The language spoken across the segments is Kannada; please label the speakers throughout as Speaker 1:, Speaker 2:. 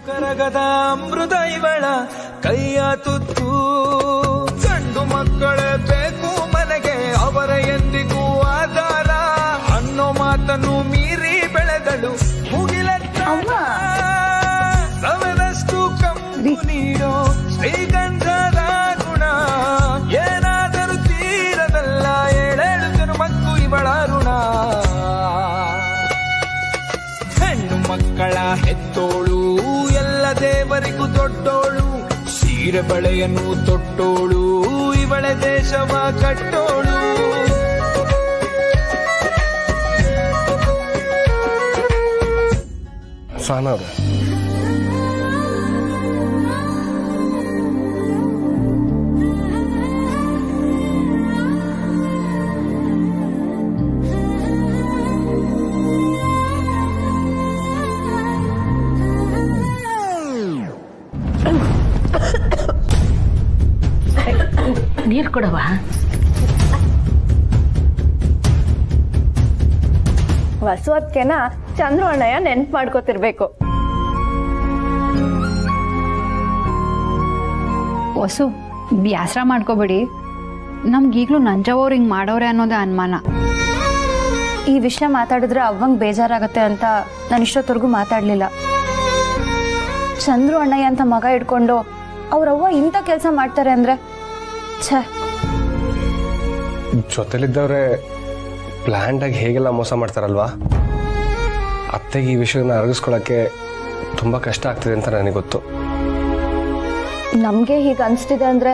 Speaker 1: ಕರಗದ ಅಮೃತ ಇವಳ ಕೈಯ ತುತ್ತು, ಗಂಡು ಮಕ್ಕಳೇ ಬೇಕು ಮನೆಗೆ ಅವರ ಎಂದಿಗೂ ಆಧಾರ ಅನ್ನೋ ಮಾತನ್ನು ಮೀರಿ ಬೆಳೆದಳು ಮುಗಿಲಷ್ಟು ಕಂಪು ನೀಡೋ ಶ್ರೀಗಂಧದ ಗುಣ, ಏನಾದರೂ ತೀರದಲ್ಲ ಏಳೇಳು ಜನ್ಮಕ್ಕೂ ಇವಳ ಋಣ. ಹೆಣ್ಣು ಮಕ್ಕಳ ಹೆತ್ತೋಳು ಎಲ್ಲ ದೇವರಿಗೂ ದೊಡ್ಡೋಳು, ಸೀರೆ ಬಳೆಯನ್ನು ತೊಟ್ಟೋಳು ಇವಳೆ ದೇಶವ ಕಟ್ಟೋಳು.
Speaker 2: ಸಾನವ್ರೆ,
Speaker 3: ನೀರು ಕೊಡವ.
Speaker 4: ಹೊಸವತ್ಕೆನ ಚಂದ್ರು ಅಣ್ಣಯ್ಯ ನೆನ್ಪು ಮಾಡ್ಕೋತಿರ್ಬೇಕು.
Speaker 5: ಹೊಸು ಬ್ಯಾಸರ ಮಾಡ್ಕೋಬೇಡಿ, ನಮ್ಗೀಗ್ಲೂ ನಂಜವ್ರು ಹಿಂಗೆ ಮಾಡೋರೆ ಅನ್ನೋದೇ ಅನುಮಾನ.
Speaker 4: ಈ ವಿಷಯ ಮಾತಾಡಿದ್ರೆ ಅವಂಗ್ ಬೇಜಾರಾಗತ್ತೆ ಅಂತ ನಾನು ಇಷ್ಟೊತ್ತವರೆಗೂ ಮಾತಾಡ್ಲಿಲ್ಲ. ಚಂದ್ರು ಅಣ್ಣಯ್ಯ ಅಂತ ಮಗ ಇಟ್ಕೊಂಡು ಅವ್ರವ್ವ ಇಂಥ ಕೆಲಸ ಮಾಡ್ತಾರೆ ಅಂದ್ರೆ ಛೇ.
Speaker 2: ಜೊತೆಲಿದ್ದವ್ರೆ ಪ್ಲ್ಯಾಂಡ್ ಆಗಿ ಹೇಗೆಲ್ಲ ಮೋಸ ಮಾಡ್ತಾರಲ್ವಾ, ಅತ್ತೆಗೆ ಈ ವಿಷಯನ ಅರಗಿಸ್ಕೊಳಕ್ಕೆ ತುಂಬ ಕಷ್ಟ ಆಗ್ತಿದೆ ಅಂತ ನನಗೆ ಗೊತ್ತು.
Speaker 4: ನಮಗೆ ಹೀಗೆ ಅನಿಸ್ತಿದೆ ಅಂದ್ರೆ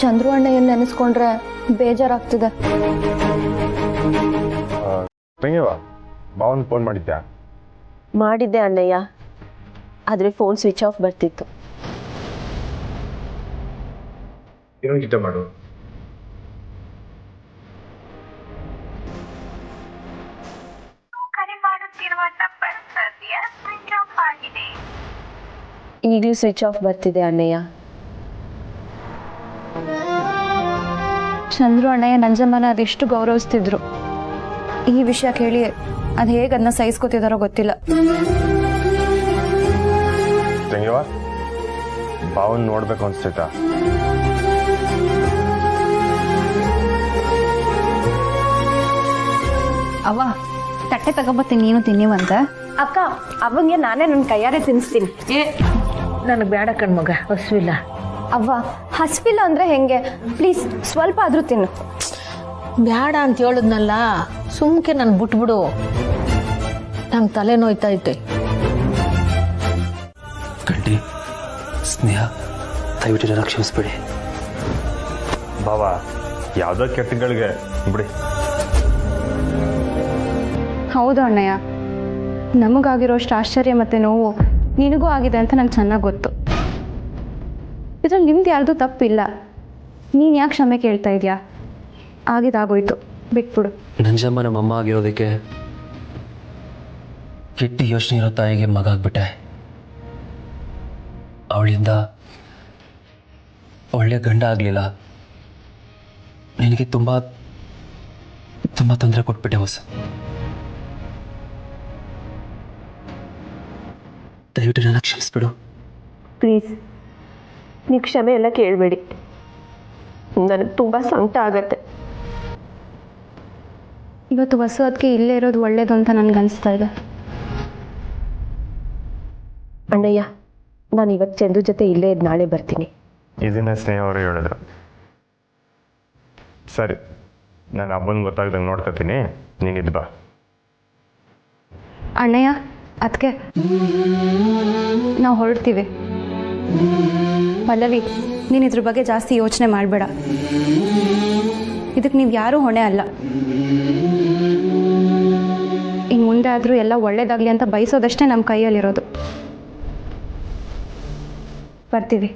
Speaker 4: ಚಂದ್ರು ಅಣ್ಣಯ್ಯನ ನೆನೆಸ್ಕೊಂಡ್ರೆ ಬೇಜಾರಾಗ್ತಿದೆ.
Speaker 6: ಭಾವನ್ ಫೋನ್ ಮಾಡಿದ್ಯಾ?
Speaker 7: ಮಾಡಿದ್ದೆ ಅಣ್ಣಯ್ಯ, ಆದರೆ ಫೋನ್ ಸ್ವಿಚ್ ಆಫ್ ಬರ್ತಿತ್ತು.
Speaker 6: ಏನೋ ಗಿಟ್ಟ ಮಾಡು.
Speaker 7: ಈಗಲೂ ಸ್ವಿಚ್ ಆಫ್ ಬರ್ತಿದೆ ಅಣ್ಣಯ್ಯ.
Speaker 4: ಚಂದ್ರು ಅಣ್ಣಯ್ಯ ನಂಜಮ್ಮನ ಅದೆಷ್ಟು ಗೌರವಿಸ್ತಿದ್ರು. ಈ ವಿಷಯ ಕೇಳಿ ಅದು ಹೇಗೆ ಅದನ್ನ ಸಹಿಸ್ಕೊತಿದಾರೋ ಗೊತ್ತಿಲ್ಲ.
Speaker 6: ತಂಗಿವಾ, ಭಾವನ್ ನೋಡ್ಬೇಕು ಅನ್ಸ್ತೈತಾ?
Speaker 5: ಅವ್ವ ತಟ್ಟೆ ತಗೋಬತ್ತೀನಿ, ನೀನು ತಿನ್ನಿವಂತ.
Speaker 4: ಅಕ್ಕ, ಅವಂಗೆ ನಾನೇ ನನ್ನ ಕೈಯಾರೆ ತಿನ್ನಿಸ್ತೀನಿ.
Speaker 3: ನನಗೆ ಬೇಡ ಕಣ್ಮಗ, ಹಸುವಿಲ್ಲ.
Speaker 4: ಅವ್ವ ಹಸ್ವಿಲ್ಲ ಅಂದ್ರೆ ಹೆಂಗೆ? ಪ್ಲೀಸ್ ಸ್ವಲ್ಪ ಆದ್ರೂ ತಿನ್ನು.
Speaker 3: ಬೇಡ ಅಂತ ಹೇಳಿದ್ನಲ್ಲ, ಸುಮ್ಕೆ ನಾನು ಬಿಟ್ಬಿಡು, ನಂಗೆ ತಲೆ ನೋಯ್ತೈತೆ.
Speaker 8: ಗಂಡಿ ಸ್ನೇಹ, ದಯವಿಟ್ಟು ನನ್ನ ಕ್ಷಮಿಸ್ಬಿಡಿ.
Speaker 6: ಭಾವ, ಯಾವುದೋ ಕೆಟ್ಟಗಳಿಗೆ ಬಿಡಿ.
Speaker 4: ಹೌದು ಅಣ್ಣಯ್ಯ, ನಮಗಾಗಿರೋಷ್ಟು ಆಶ್ಚರ್ಯ ಮತ್ತು ನೋವು ನಿನಗೂ ಆಗಿದೆ ಅಂತ ನಂಗೆ ಚೆನ್ನಾಗಿ ಗೊತ್ತು. ಇದ್ರಲ್ಲಿ ನಿಮ್ದು ಯಾರ್ದು ತಪ್ಪಿಲ್ಲ. ನೀನು ಯಾಕೆ ಕ್ಷಮೆ ಕೇಳ್ತಾ ಇದೆಯಾ? ಆಗಿದಾಗೋಯ್ತು, ಬಿಟ್ಬಿಡು.
Speaker 8: ನಂಜಮ್ಮ ನಮ್ಮಮ್ಮ ಆಗಿರೋದಕ್ಕೆ ಕೆಟ್ಟ ಯೋಚನೆ ಇರೋ ತಾಯಿಗೆ ಮಗ ಆಗ್ಬಿಟ್ಟೆ. ಅವಳಿಂದ ಒಳ್ಳೆ ಗಂಡ ಆಗಲಿಲ್ಲ. ನಿನಗೆ ತುಂಬ ತುಂಬ ತೊಂದರೆ ಕೊಟ್ಬಿಟ್ಟೆ ಹೊಸ. ದಯವಿಟ್ಟು ನನ್ನ ಕ್ಷಮಿಸ್ಬಿಡು.
Speaker 7: ಪ್ಲೀಸ್, ನೀವು ಕ್ಷಮೆ ಎಲ್ಲ ಕೇಳಬೇಡಿ. ನನಗೆ ತುಂಬ ಸಂಕಟ ಆಗತ್ತೆ.
Speaker 4: ಇವತ್ತು ಹೊಸದಕ್ಕೆ ಇಲ್ಲೇ ಇರೋದು ಒಳ್ಳೇದು ಅಂತ ನನಗನ್ನಿಸ್ತಾ ಇದೆ.
Speaker 7: ಅಣ್ಣಯ್ಯ, ನಾನು ಇವತ್ತು ಚಂದು ಜೊತೆ ಇಲ್ಲೇ ಇದ್ದು ನಾಳೆ ಬರ್ತೀನಿ.
Speaker 6: ಇದನ್ನ ಸ್ನೇಹ ಅವರು ಹೇಳಿದ್ರು. ಸರಿ, ನಾನು ಹಬ್ಬನ ಗೊತ್ತಾಗ್ದಂಗೆ ನೋಡ್ಕೊತೀನಿ, ನೀನಿದ್ದು ಬಾ.
Speaker 4: ಅಣ್ಣಯ್ಯ, ಅದಕ್ಕೆ ನಾವು ಹೊರಡ್ತೀವಿ. ಪಲ್ಲವಿ, ನೀನು ಇದ್ರ ಬಗ್ಗೆ ಜಾಸ್ತಿ ಯೋಚನೆ ಮಾಡಬೇಡ. ಇದಕ್ಕೆ ನೀವು ಯಾರೂ ಹೊಣೆ ಅಲ್ಲ. ಇನ್ನು ಮುಂದೆ ಆದರೂ ಎಲ್ಲ ಒಳ್ಳೇದಾಗಲಿ ಅಂತ ಬಯಸೋದಷ್ಟೇ ನಮ್ಮ ಕೈಯಲ್ಲಿರೋದು. ಬರ್ತೀವಿ.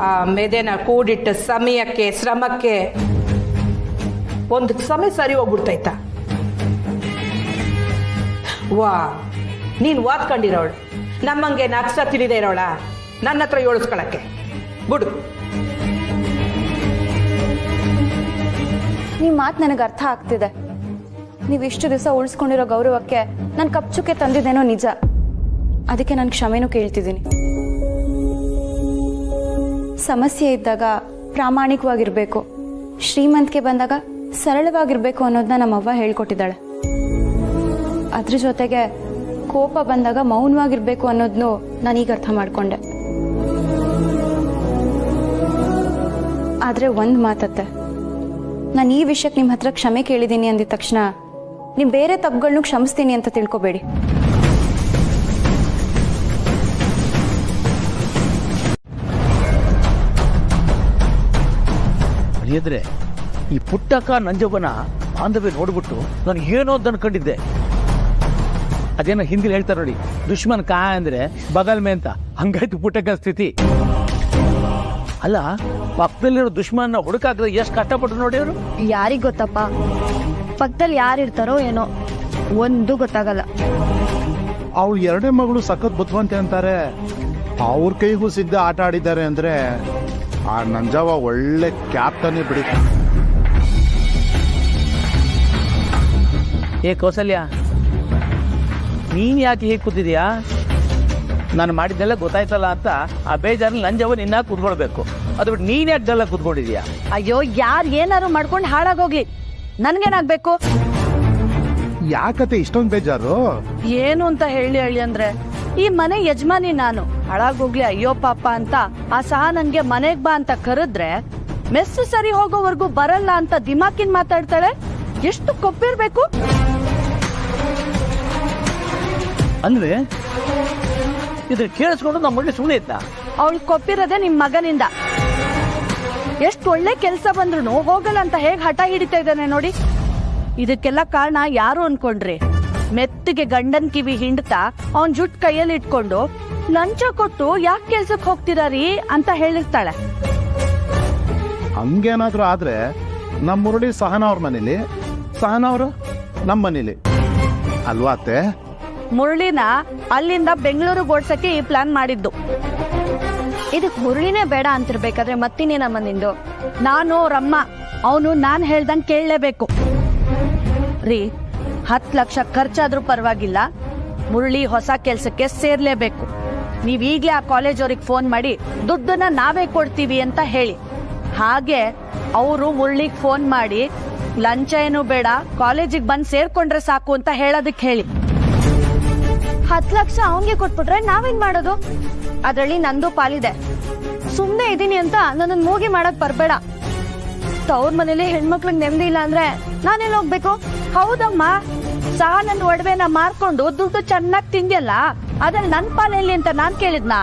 Speaker 9: ಆ ಮೆದೆನ ಕೂಡಿಟ್ಟ ಸಮಯಕ್ಕೆ ಶ್ರಮಕ್ಕೆ ಒಂದು ಸಮಯ ಸರಿ ಹೋಗ್ಬಿಡ್ತೈತ. ವಾ, ನೀನು ಓದ್ಕೊಂಡಿರೋಳು, ನಮ್ಮಂಗೆ ನಕ್ಸ ತಿಳಿದೇ ಇರೋಳ ನನ್ನ ಹತ್ರ ಏಳಿಸ್ಕೊಳಕ್ಕೆ ಬಿಡು.
Speaker 4: ನಿಮ್ಮ ಮಾತು ನನಗೆ ಅರ್ಥ ಆಗ್ತಿದೆ. ನೀವು ಇಷ್ಟು ದಿವಸ ಉಳಿಸ್ಕೊಂಡಿರೋ ಗೌರವಕ್ಕೆ ನಾನು ಕಪ್ಚುಕ್ಕೆ ತಂದಿದ್ದೇನೋ ನಿಜ. ಅದಕ್ಕೆ ನಾನು ಕ್ಷಮೆನೂ ಕೇಳ್ತಿದ್ದೀನಿ. ಸಮಸ್ಯೆ ಇದ್ದಾಗ ಪ್ರಾಮಾಣಿಕವಾಗಿರಬೇಕು, ಶ್ರೀಮಂತಿಕೆ ಬಂದಾಗ ಸರಳವಾಗಿರಬೇಕು ಅನ್ನೋದನ್ನ ನಮ್ಮವ್ವ ಹೇಳ್ಕೊಟ್ಟಿದ್ದಾಳೆ. ಅದ್ರ ಜೊತೆಗೆ ಕೋಪ ಬಂದಾಗ ಮೌನವಾಗಿರ್ಬೇಕು ಅನ್ನೋದನ್ನು ನಾನೀಗ ಅರ್ಥ ಮಾಡ್ಕೊಂಡೆ. ಆದರೆ ಒಂದು ಮಾತತ್ತೆ, ನಾನು ಈ ವಿಷಯಕ್ಕೆ ನಿಮ್ಮ ಹತ್ರ ಕ್ಷಮೆ ಕೇಳಿದ್ದೀನಿ ಅಂದಿದ ತಕ್ಷಣ ನೀವು ಬೇರೆ ತಪ್ಪುಗಳನ್ನೂ ಕ್ಷಮಿಸ್ತೀನಿ ಅಂತ ತಿಳ್ಕೊಬೇಡಿ.
Speaker 10: ಅಳಿಯದ್ರೆ ಈ ಪುಟ್ಟಕ್ಕ ನಂಜವ್ವನ ಬಾಂಧವ್ಯ ನೋಡ್ಬಿಟ್ಟು ನಾನು ಏನೋ ಅಂತ ಅನ್ಕೊಂಡಿದ್ದೆ. ಅದೇನೋ ಹಿಂದಿಲಿ ಹೇಳ್ತಾರೆ ನೋಡಿ, ದುಶ್ಮನ್ ಕಾ ಅಂದ್ರೆ ಬಗಲ್ ಮೇ ಅಂತ. ಹಂಗಾಯ್ತು ಪುಟ್ಟಕ್ಕ ಸ್ಥಿತಿ. ಅಲ್ಲ, ಪಕ್ಕದಲ್ಲಿರೋ ದುಶ್ಮನ್ನ ಹುಡುಕಾಕ್ರೆ ಎಷ್ಟು ಕಷ್ಟಪಟ್ಟು ನೋಡಿ ಅವರು.
Speaker 4: ಯಾರಿಗೆ ಗೊತ್ತಪ್ಪ, ಪಕ್ಕದಲ್ಲಿ ಯಾರಿರ್ತಾರೋ ಏನೋ ಒಂದು ಗೊತ್ತಾಗಲ್ಲ.
Speaker 11: ಅವ್ಳು ಎರಡೇ ಮಗಳು ಸಖತ್ ಬುದ್ಧಿವಂತೆ ಅಂತಾರೆ. ಅವ್ರ ಕೈಗೂ ಸಿದ್ಧ ಆಟ ಆಡಿದ್ದಾರೆ ಅಂದ್ರೆ ಆ ನಂಜವ್ವ ಒಳ್ಳೆ ಕ್ಯಾಪ್ಟನ್ನೇ ಬಿಡಿ.
Speaker 10: ಏ ಕೌಸಲ್ಯ, ನೀನ್ ಯಾಕೆ ಹೀಗೆ ಕೂತಿದ್ಯಾ? ನಾನು ಮಾಡಿದ್ದೆಲ್ಲ ಗೊತ್ತಾಯ್ತಲ್ಲ ಅಂತ ಆ ಬೇಜಾರಲ್ಲಿ ನಂಜವ್ವ ನಿನ್ನ ಕೂತ್ಕೊಳ್ಬೇಕು. ಅದು ಬಿಟ್ಟು ನೀನ್ ಯಾಕೆಲ್ಲ ಕೂತ್ಕೊಂಡಿದ್ಯಾ?
Speaker 5: ಅಯ್ಯೋ, ಯಾರು ಏನಾರು ಮಾಡ್ಕೊಂಡು ಹಾಳಾಗೋಗ್ಲಿ, ನನ್ಗೇನಾಗ್ಬೇಕು?
Speaker 11: ಯಾಕತೆ ಇಷ್ಟೊಂದು ಬೇಜಾರು?
Speaker 5: ಏನು ಅಂತ ಹೇಳಿ ಅಂದ್ರೆ ಈ ಮನೆ ಯಜಮಾನಿ ನಾನು. ಹಾಳಾಗೋಗ್ಲಿ ಅಯ್ಯೋ ಪಾಪ ಅಂತ ಆ ಸಹ ನನ್ಗೆ ಮನೆಗ್ ಬಾ ಅಂತ ಕರೆದ್ರೆ ಮೆಸ್ಸು ಸರಿ ಹೋಗೋವರೆಗೂ ಬರಲ್ಲ ಅಂತ ದಿಮಾಕಿನ್ ಮಾತಾಡ್ತಾಳೆ. ಎಷ್ಟು ಕೊಪ್ಪಿರ್ಬೇಕು
Speaker 10: ಅಂದ್ರೆ ಇದ್ರ ಕೇಳಿಸ್ಕೊಂಡು ನಮ್ಮ ಒಳ್ಳೆ ಸುಳ್ಳೆ ಇತ್ತ.
Speaker 5: ಅವಳು ಕೊಪ್ಪಿರೋದೆ ನಿಮ್ ಮಗನಿಂದ. ಎಷ್ಟು ಒಳ್ಳೆ ಕೆಲಸ ಬಂದ್ರು ಹೋಗಲ್ಲ ಅಂತ ಹೇಗ್ ಹಠ ಹಿಡಿತಾ ಇದ್ದಾನೆ ನೋಡಿ. ಇದಕ್ಕೆಲ್ಲ ಕಾರಣ ಯಾರು ಅನ್ಕೊಂಡ್ರಿ? ಮೆತ್ತಿಗೆ ಗಂಡನ್ ಕಿವಿ ಹಿಂಡ್ತಾ ಅವನ್ ಜುಟ್ ಕೈಯಲ್ಲಿ ಇಟ್ಕೊಂಡು ಲಂಚ ಕೊಟ್ಟು ಯಾಕೆ ಕೆಲ್ಸಕ್ಕೆ ಹೋಗ್ತೀರಾರಿ ಅಂತ ಹೇಳಿರ್ತಾಳೆ.
Speaker 11: ಹಂಗೇನಾದ್ರೂ ಆದ್ರೆ ನಮ್ಮ ಮುರಳಿ ಸಹನಾ ಅವ್ರ ಮನೇಲಿ, ಸಹನಾ ಅವರು ನಮ್ಮ ಮನೇಲಿ ಅಲ್ವಾ ಅತ್ತೆ?
Speaker 5: ಮುರಳಿನ ಅಲ್ಲಿಂದ ಬೆಂಗಳೂರಿಗೆ ಓಡ್ಸಕ್ಕೆ ಈ ಪ್ಲಾನ್ ಮಾಡಿದ್ದು.
Speaker 4: ಇದಕ್ ಮುರಳಿನೇ ಬೇಡ ಅಂತಿರ್ಬೇಕಾದ್ರೆ ಮತ್ತಿನೇನಮ್ಮ ನಿಂದು?
Speaker 5: ನಾನು ರಮ್ಮ, ಅವನು ನಾನ್ ಹೇಳ್ದಂಗ್ ಕೇಳಲೇಬೇಕು ರೀ. 10 ಲಕ್ಷ ಖರ್ಚಾದ್ರೂ ಪರವಾಗಿಲ್ಲ, ಮುರಳಿ ಹೊಸ ಕೆಲ್ಸಕ್ಕೆ ಸೇರ್ಲೇಬೇಕು. ನೀವ್ ಈಗ್ಲೇ ಆ ಕಾಲೇಜ್ ಅವ್ರಿಗೆ ಫೋನ್ ಮಾಡಿ ದುಡ್ಡನ್ನ ನಾವೇ ಕೊಡ್ತೀವಿ ಅಂತ ಹೇಳಿ. ಹಾಗೆ ಅವರು ಮುರಳಿಗ್ ಫೋನ್ ಮಾಡಿ ಲಂಚ ಏನು ಬೇಡ, ಕಾಲೇಜಿಗೆ ಬಂದ್ ಸೇರ್ಕೊಂಡ್ರೆ ಸಾಕು ಅಂತ ಹೇಳೋದಕ್ಕೆ ಹೇಳಿ.
Speaker 4: 10 ಲಕ್ಷ ಅವನ್ಗೆ ಕೊಟ್ಬಿಟ್ರೆ ನಾವೇನ್ ಮಾಡೋದು? ಅದ್ರಲ್ಲಿ ನಂದು ಪಾಲಿದೆ. ಸುಮ್ನೆ ಇದೀನಿ ಅಂತ ನನ್ನ ಮೂಗಿ ಮಾಡಕ್ ಬರ್ಬೇಡ. ತವ್ರ ಮನೇಲಿ ಹೆಣ್ಮಕ್ಳಿಗೆ ನೆಮ್ಮದಿ ಇಲ್ಲ ಅಂದ್ರೆ ನಾನೆಲ್ಲ ಹೋಗ್ಬೇಕು? ಹೌದಮ್ಮ, ಸಹ ನನ್ನ ಒಡವೆನ ಮಾರ್ಕೊಂಡು ದುಡ್ಡು ಚೆನ್ನಾಗಿ ತಿಂದ್ಯಲ್ಲ, ಅದ್ರಲ್ಲಿ ನನ್ ಪಾಲೆಲ್ಲಿ ಅಂತ ನಾನ್ ಕೇಳಿದ್ನಾ?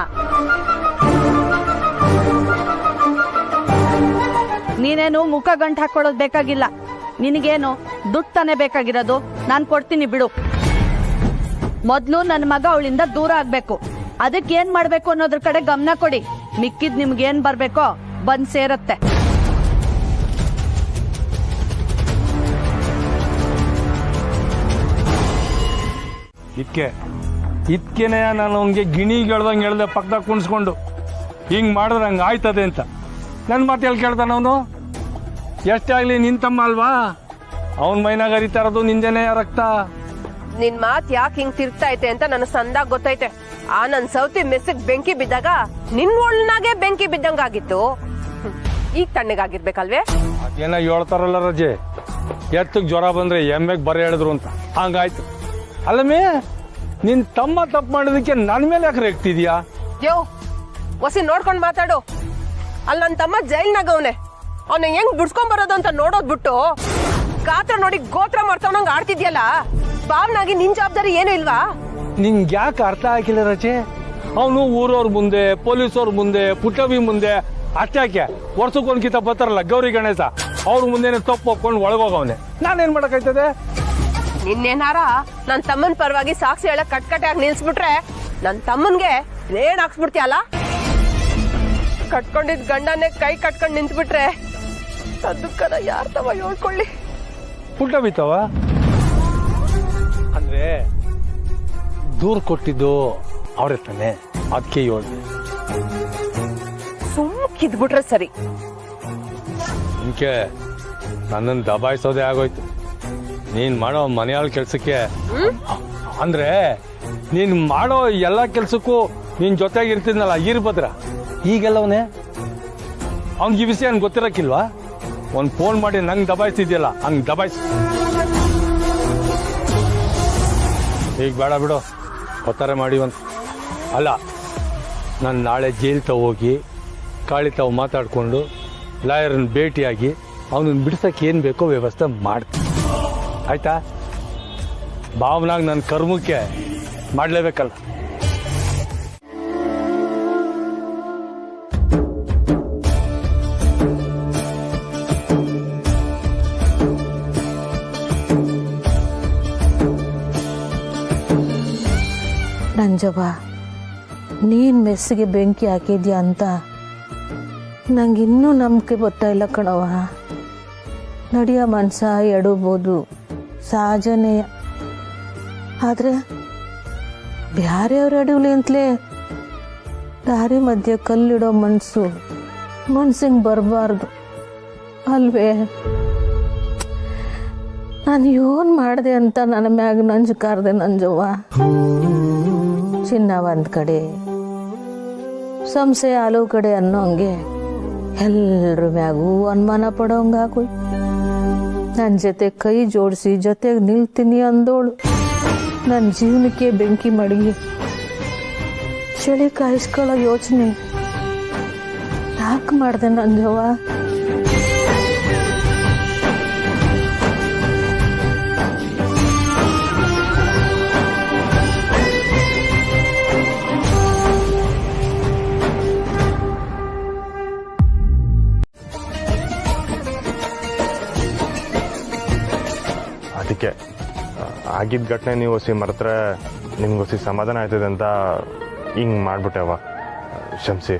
Speaker 5: ನೀನೇನು ಮುಖ ಗಂಟು ಹಾಕೊಳ್ಳೋದು ಬೇಕಾಗಿಲ್ಲ. ನಿನಗೇನು ದುಡ್ಡು ತಾನೇ ಬೇಕಾಗಿರೋದು, ನಾನ್ ಕೊಡ್ತೀನಿ ಬಿಡು. ಮೊದ್ಲು ನನ್ನ ಮಗ ಅವಳಿಂದ ದೂರ ಆಗ್ಬೇಕು. ಅದಕ್ಕೆ ಏನ್ ಮಾಡ್ಬೇಕು ಅನ್ನೋದ್ರ ಕಡೆ ಗಮನ ಕೊಡಿ. ಮಿಕ್ಕಿದ್ ನಿಮ್ಗೇನ್ ಬರ್ಬೇಕೋ ಬಂದ್ ಸೇರತ್ತೆ.
Speaker 12: ಇದ್ಕೆನೆ ನಾನು ಅವನಿಗೆ ಗಿಣಿಗೆ ಹೇಳ್ದಂಗೆ ಹೇಳ್ದೆ, ಪಕ್ಕದಾಗ ಕುಣಿಸ್ಕೊಂಡು ಹಿಂಗೆ ಮಾಡಿದ್ರೆ ಹಂಗೆ ಆಯ್ತದೆ ಅಂತ. ನನ್ನ ಮಾತು ಹೇಳಿ ಕೇಳ್ತಾನ ಅವನು. ಎಷ್ಟೇ ಆಗಲಿ ನಿನ್ ತಮ್ಮ ಅಲ್ವಾ, ಅವನ ಮೈನಾಗ ಹರಿತಾ ಇರೋದು ನಿಂದೇನೆ ರಕ್ತ.
Speaker 7: ನಿನ್ ಮಾತ್ ಯಾಕೆ ಹಿಂಗ್ ತಿರ್ಗ್ತೈತೆ ಅಂತ ನನಗೆ ಸಂದಾಗ ಗೊತ್ತೈತೆ. ಆ ನನ್ ಸೌತಿ ಮೆಸ್ಸಿಗೆ ಬೆಂಕಿ ಬಿದ್ದಾಗ ನಿನ್ ಒಳ್ನಾಗೆ ಬೆಂಕಿ ಬಿದ್ದಂಗಾಗಿತ್ತು. ಈಗ ತಣ್ಣಗಾಗಿರ್ಬೇಕಲ್ವೇ?
Speaker 12: ಏನೋ ಹೇಳ್ತಾರಲ್ಲ ರಜೆ, ಎತ್ತಗ್ ಜ್ವರ ಬಂದ್ರೆ ಎಮ್ಮೆಗ್ ಬರ ಹೇಳಿದ್ರು ಅಂತ, ಹಂಗಾಯ್ತು. ಅಲ್ಲಮೇ ನಿನ್ ತಮ್ಮ ತಪ್ಪು ಮಾಡೋದಕ್ಕೆ ನನ್ ಮೇಲೆ ಯಾಕೆ ರೇಗ್ತಿದ್ಯಾ?
Speaker 7: ಯೋ ಹೊಸಿ ನೋಡ್ಕೊಂಡ್ ಮಾತಾಡು. ಅಲ್ಲಿ ನನ್ ತಮ್ಮ ಜೈಲ್ನಾಗ ಅವನೆ, ಅವನ ಹೆಂಗ್ ಬಿಡ್ಸ್ಕೊಂಡ್ ಬರೋದು ಅಂತ ನೋಡೋದ್ ಬಿಟ್ಟು ಗಾತ್ರ ನೋಡಿ ಗೋತ್ರ ಮಾಡ್ತಾವ್ ಆಡ್ತಿದ್ಯಲ್ಲ. ಬಾವ್ನಾಗಿ ನಿನ್ ಜವಾಬ್ದಾರಿ ಏನು ಇಲ್ವಾ?
Speaker 12: ನಿಂಗೆ ಯಾಕೆ ಅರ್ಥ ಆಗಿಲ್ಲ ರಜೆ? ಅವನು ಊರವ್ರ ಮುಂದೆ, ಪೊಲೀಸವ್ರ ಮುಂದೆ, ಪುಟ್ಟವಿ ಮುಂದೆ ಅಷ್ಟಾಕೆ ವರ್ಷಕ್ಕೊಂದ್ಕಿತ ಬರ್ತಾರಲ್ಲ ಗೌರಿ ಗಣೇಶ, ಅವ್ರ ಮುಂದೆನೆ ತಪ್ಪು ಹೋಗ್ಕೊಂಡು ಒಳಗೋಗವನೆ. ನಾನೇನ್ ಮಾಡಕ್ಕಾಯ್ತದೆ?
Speaker 7: ನಿನ್ನೇನಾರ ನನ್ ತಮ್ಮನ್ ಪರವಾಗಿ ಸಾಕ್ಷಿ ಹೇಳಕ್ ಕಟ್ಕಟ್ಟಾಗಿ ನಿಲ್ಸ್ಬಿಟ್ರೆ ನನ್ ತಮ್ಮನ್ಗೆ ರೇಣ್ ಹಾಕ್ಸ್ಬಿಡ್ತೀಯಲ್ಲ. ಕಟ್ಕೊಂಡಿದ್ ಗಂಡನೇ ಕೈ ಕಟ್ಕೊಂಡು ನಿಂತ್ಬಿಟ್ರೆ ಅದಕ್ಕನ ಯಾರ್ ತವ ಹೇಳ್ಕೊಳ್ಳಿ.
Speaker 12: ಪುಟ್ಟ ಬಿತ್ತವ ಅಂದ್ರೆ ದೂರ ಕೊಟ್ಟಿದ್ದು ಅವ್ರೆ ತಾನೆ, ಅದಕ್ಕೆ ಹೇಳಿ.
Speaker 7: ಸುಮ್ಕಿದ್ಬಿಟ್ರೆ ಸರಿ.
Speaker 12: ಇಂಕೆ ನನ್ನನ್ನು ದಬಾಯಿಸೋದೇ ಆಗೋಯ್ತು. ನೀನ್ ಮಾಡೋ ಮನೆಯಾಳ ಕೆಲ್ಸಕ್ಕೆ ಅಂದ್ರೆ ನೀನ್ ಮಾಡೋ ಎಲ್ಲ ಕೆಲ್ಸಕ್ಕೂ ನಿನ್ ಜೊತೆಗಿರ್ತಿದ್ನಲ್ಲ ಈರ್ಭದ್ರ, ಈಗೆಲ್ಲವನೇ ಅವ್ನಿಗೆ ಈ ವಿಷಯ ನನ್ಗೆ ಗೊತ್ತಿರಕ್ಕಿಲ್ವಾ? ಒಂದ್ ಫೋನ್ ಮಾಡಿ ನಂಗೆ ದಬಾಯಿಸ್ತಿದ್ಯಲ್ಲ, ಹಂಗ್ ದಬಾಯಿಸ್. ಈಗ ಬೇಡ ಬಿಡು, ಒತ್ತಾರೆ ಮಾಡಿ ಅಲ್ಲ. ನಾನು ನಾಳೆ ಜೈಲ್ ಹೋಗಿ ಕಾಳಿ ತಾವು ಮಾತಾಡಿಕೊಂಡು ಲಾಯರನ್ನ ಭೇಟಿಯಾಗಿ ಅವನನ್ನ ಬಿಡ್ಸಕ್ಕೆ ಏನು ಬೇಕೋ ವ್ಯವಸ್ಥೆ ಮಾಡ್ತೀನಿ, ಆಯ್ತಾ? ಭಾವನಾಗ ನನ್ನ ಕರ್ಮಕ್ಕೆ ಮಾಡಲೇಬೇಕಲ್ಲ.
Speaker 3: ನಂಜವ್ವ, ನೀನು ಮೆಸ್ಸಿಗೆ ಬೆಂಕಿ ಹಾಕಿದ್ಯಾ ಅಂತ ನಂಗಿನ್ನೂ ನಂಬಿಕೆ ಗೊತ್ತಾಯಿಲ್ಲ ಕಣವ. ನಡೆಯೋ ಮನ್ಸ ಎಡಬೋದು ಸಹಜನೇ, ಆದರೆ ಬ್ಯಾರೆಯವ್ರ ಅಡವ್ಲಿ ಅಂತಲೇ ದಾರಿ ಮಧ್ಯೆ ಕಲ್ಲಿಡೋ ಮನ್ಸಿಗೆ ಬರಬಾರ್ದು ಅಲ್ವೇ? ನಾನು ಏನು ಮಾಡಿದೆ ಅಂತ ನನ್ನ ಮ್ಯಾಗ ನಂಜು ಕಾರ್ದೆ ನಂಜವ್ವ. ಚಿನ್ನ ಒಂದು ಕಡೆ ಸಂಶಯ ಹಲವು ಕಡೆ ಅನ್ನೋಂಗೆ ಎಲ್ರ ಮ್ಯಾಗೂ ಅನುಮಾನ ಪಡೋಂಗಾಗು. ನನ್ನ ಜೊತೆ ಕೈ ಜೋಡಿಸಿ ಜೊತೆಗೆ ನಿಲ್ತೀನಿ ಅಂದೋಳು ನನ್ನ ಜೀವನಕ್ಕೆ ಬೆಂಕಿ ಮಡಗಿ ಚಳಿ ಕಾಯಿಸ್ಕೊಳ್ಳೋ ಯೋಚನೆ ಯಾಕೆ ಮಾಡಿದೆ ನಂಜವ್ವ?
Speaker 6: ಅದಕ್ಕೆ ಆಗಿದ್ದ ಘಟನೆ ನೀವು ಹೊಸಿ ಮರೆತ್ರೆ ನಿಮ್ಗೆ ಹೊಸಿ ಸಮಾಧಾನ ಆಯ್ತದೆ ಅಂತ ಹಿಂಗೆ ಮಾಡ್ಬಿಟ್ಟೆವ. ಕ್ಷಮಿಸಿ.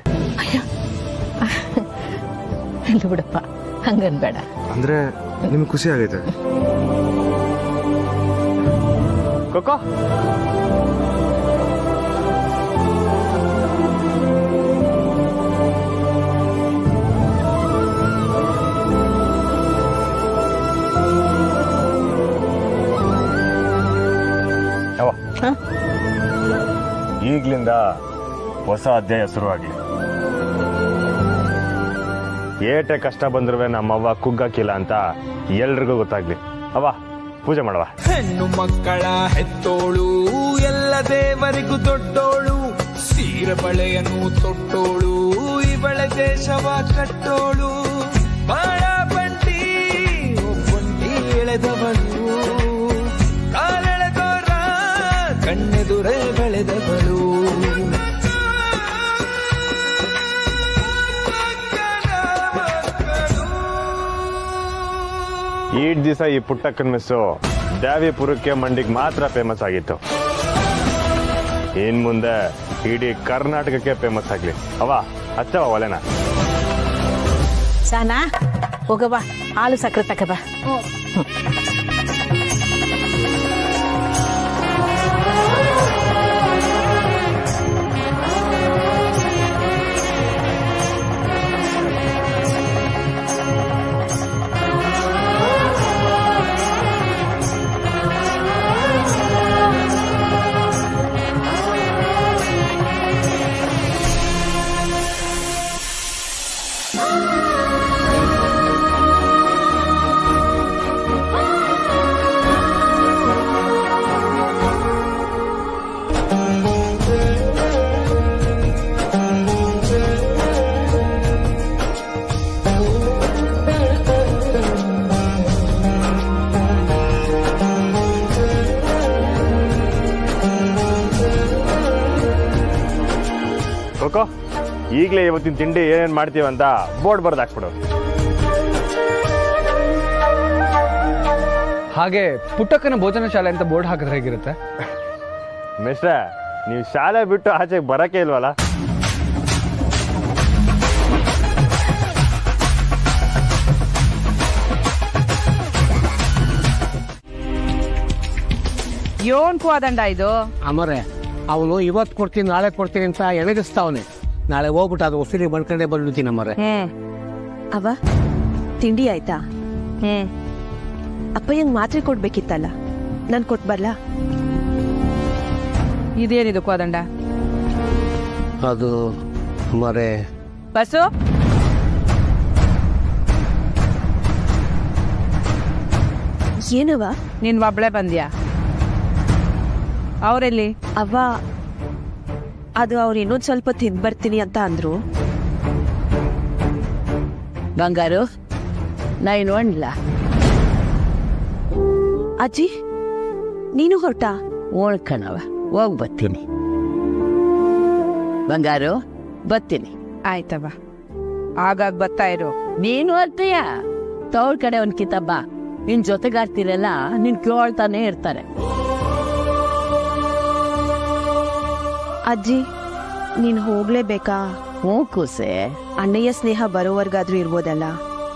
Speaker 3: ಇಲ್ಲ ಬಿಡಪ್ಪ, ಹಂಗನ್ಬೇಡ.
Speaker 6: ಅಂದರೆ ನಿಮ್ಗೆ ಖುಷಿ ಆಗೈತೆ ಕೊಕ್ಕೋ? ಈಗ್ಲಿಂದ ಹೊಸ ಅಧ್ಯಾಯ ಶುರುವಾಗಲಿ. ಏಟೆ ಕಷ್ಟ ಬಂದ್ರೂ ನಮ್ಮವ್ವ ಕುಗ್ಗಾಕಿಲ್ಲ ಅಂತ ಎಲ್ರಿಗೂ ಗೊತ್ತಾಗ್ಲಿ. ಅವ್ವ ಪೂಜೆ ಮಾಡವ.
Speaker 1: ಹೆಣ್ಣು ಮಕ್ಕಳ ಹೆತ್ತೋಳು ಎಲ್ಲ ದೇವರಿಗೂ ದೊಡ್ಡೋಳು, ಸೀರೆ ಬಳೆಯನ್ನು ತೊಟ್ಟೋಳು ಇವಳೆ ದೇಶವ ಕಟ್ಟೋಳು. ಬಾಳ ಬಂಡಿ ಒಬ್ಬಂಡಿ ಎಳೆದವಳು, ಕಾಲೆಳೆದೋರ ಕಣ್ಣೆದುರೇ ಬೆಳೆದವಳು.
Speaker 6: ಈಡ್ ದಿವಸ ಈ ಪುಟ್ಟಕ್ಕನ ಮೆಸ್ಸು ದ್ಯಾವಿಪುರಕ್ಕೆ ಮಂಡಿಗೆ ಮಾತ್ರ ಫೇಮಸ್ ಆಗಿತ್ತು. ಇನ್ ಮುಂದೆ ಇಡೀ ಕರ್ನಾಟಕಕ್ಕೆ ಫೇಮಸ್ ಆಗ್ಲಿ. ಅವ ಹಚ್ಚವ ಒಲೆನ.
Speaker 3: ಸಾನಾ ಹೋಗವಾ, ಹಾಲು ಸಕ್ಕರೆ ತಕಬಾ.
Speaker 6: ಕೊಕ್ಕೋ, ಈಗಲೇ ಇವತ್ತಿನ ತಿಂಡಿ ಏನೇನು ಮಾಡ್ತೀವಂತ ಬೋರ್ಡ್ ಬರ್ದು ಹಾಕ್ಬಿಡು.
Speaker 2: ಹಾಗೆ ಪುಟ್ಟಕ್ಕನ ಭೋಜನ ಶಾಲೆ ಅಂತ ಬೋರ್ಡ್ ಹಾಕಿದ್ರೆ ಹೇಗಿರುತ್ತೆ?
Speaker 6: ಮಿಸ್ಟ್ರೆ, ನೀವು ಶಾಲೆ ಬಿಟ್ಟು ಆಚೆಗೆ ಬರಕ್ಕೆ ಇಲ್ವಲ್ಲ?
Speaker 9: ಯೋನ್ ಕೋದಂಡ ಇದು
Speaker 10: ಅಮರೆ ಅವನು ಇವತ್ತು ಕೊಡ್ತೀನಿ ನಾಳೆ ಕೊಡ್ತೀನಿ ಅಂತ ಎಣಗಿಸ್ತಾವನೆ. ನಾಳೆ ಹೋಗ್ಬಿಟ್ಟು ಅದು ಉಸಿರಿ ಮಾಡ್ಕೊಂಡೇ ಬಂದ್ಬಿಡ್ತೀನಿ ಅಮರೆ.
Speaker 7: ಅವ ತಿಂಡಿ ಆಯ್ತಾ? ಅಪ್ಪಯ್ಯಂಗ್ ಮಾತ್ರೆ ಕೊಡ್ಬೇಕಿತ್ತಲ್ಲ, ನಾನು ಕೊಟ್ಬರ್ಲ?
Speaker 9: ಇದೇನಿದು ಕೋದಂಡ?
Speaker 10: ಅದು ಅಮರೆ
Speaker 9: ಬಸ್ಸು
Speaker 7: ಏನವ?
Speaker 9: ನೀನ್ ಒಬ್ಳೆ ಬಂದ್ಯಾ? ಅವರೆಲ್ಲಿ?
Speaker 7: ಅವ್ವ ಅದು ಅವ್ರು ಇನ್ನೊಂದ್ ಸ್ವಲ್ಪ ತಿಂದ್ ಬರ್ತೀನಿ ಅಂತ ಅಂದ್ರು.
Speaker 5: ಬಂಗಾರು ನಾನು ಒಣ್ಲ.
Speaker 7: ಅಜ್ಜಿ ನೀನು ಹೊರಟ?
Speaker 5: ಓಳ್ಕಣವ ಹೋಗ್ ಬರ್ತೀನಿ. ಬಂಗಾರು ಬರ್ತೀನಿ.
Speaker 9: ಆಯ್ತವ, ಆಗಾಗ ಬರ್ತಾ ಇರು.
Speaker 5: ನೀನು ಅರ್ತೀಯ ತವಳ ಕಡೆ ಒಂದ್ ಕಿತಬ್ಬ. ನಿನ್ ಜೊತೆಗಾರ್ತಿರಲ್ಲ ನಿನ್ ಕೇಳ್ತಾನೆ ಇರ್ತಾರೆ.
Speaker 7: ಅಜ್ಜಿ ನೀನ್ ಹೋಗ್ಲೇಬೇಕಾ?
Speaker 5: ಹ್ಞೂ ಕೂಸೆ.
Speaker 7: ಅಣ್ಣಯ್ಯ ಸ್ನೇಹ ಬರೋವರ್ಗಾದ್ರೂ ಇರ್ಬೋದಲ್ಲ?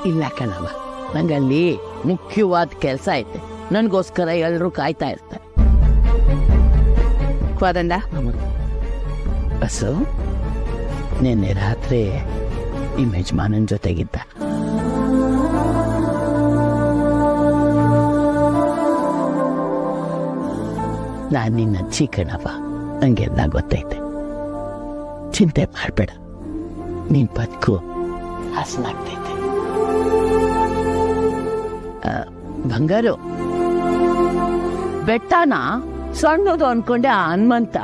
Speaker 5: ಇಲ್ಲ ಕಣವ, ನಂಗಲ್ಲಿ ಮುಖ್ಯವಾದ ಕೆಲಸ ಐತೆ. ನನ್ಗೋಸ್ಕರ ಎಲ್ರೂ ಕಾಯ್ತಾ ಇರ್ತಾರೆ.
Speaker 9: ಕೋದಂಡ
Speaker 5: ಬಸ್ಸು ನಿನ್ನೆ ರಾತ್ರಿ ನಿಮ್ಮ ಯಜಮಾನನ ಜೊತೆಗಿದ್ದ. ನಾನು ನಿನ್ನ ಅಜ್ಜಿ ಕಣವ, ನಂಗೆಲ್ಲ ಗೊತ್ತೈತೆ. ಚಿಂತೆ ಮಾಡಬೇಡ, ನಿನ್ ಬದುಕು ಹಸನಾಗ್ತೈತೆ. ಬಂಗಾರು ಬೆಟ್ಟನ ಸಣ್ಣದು ಅನ್ಕೊಂಡೆ ಆ ಹನುಮಂತ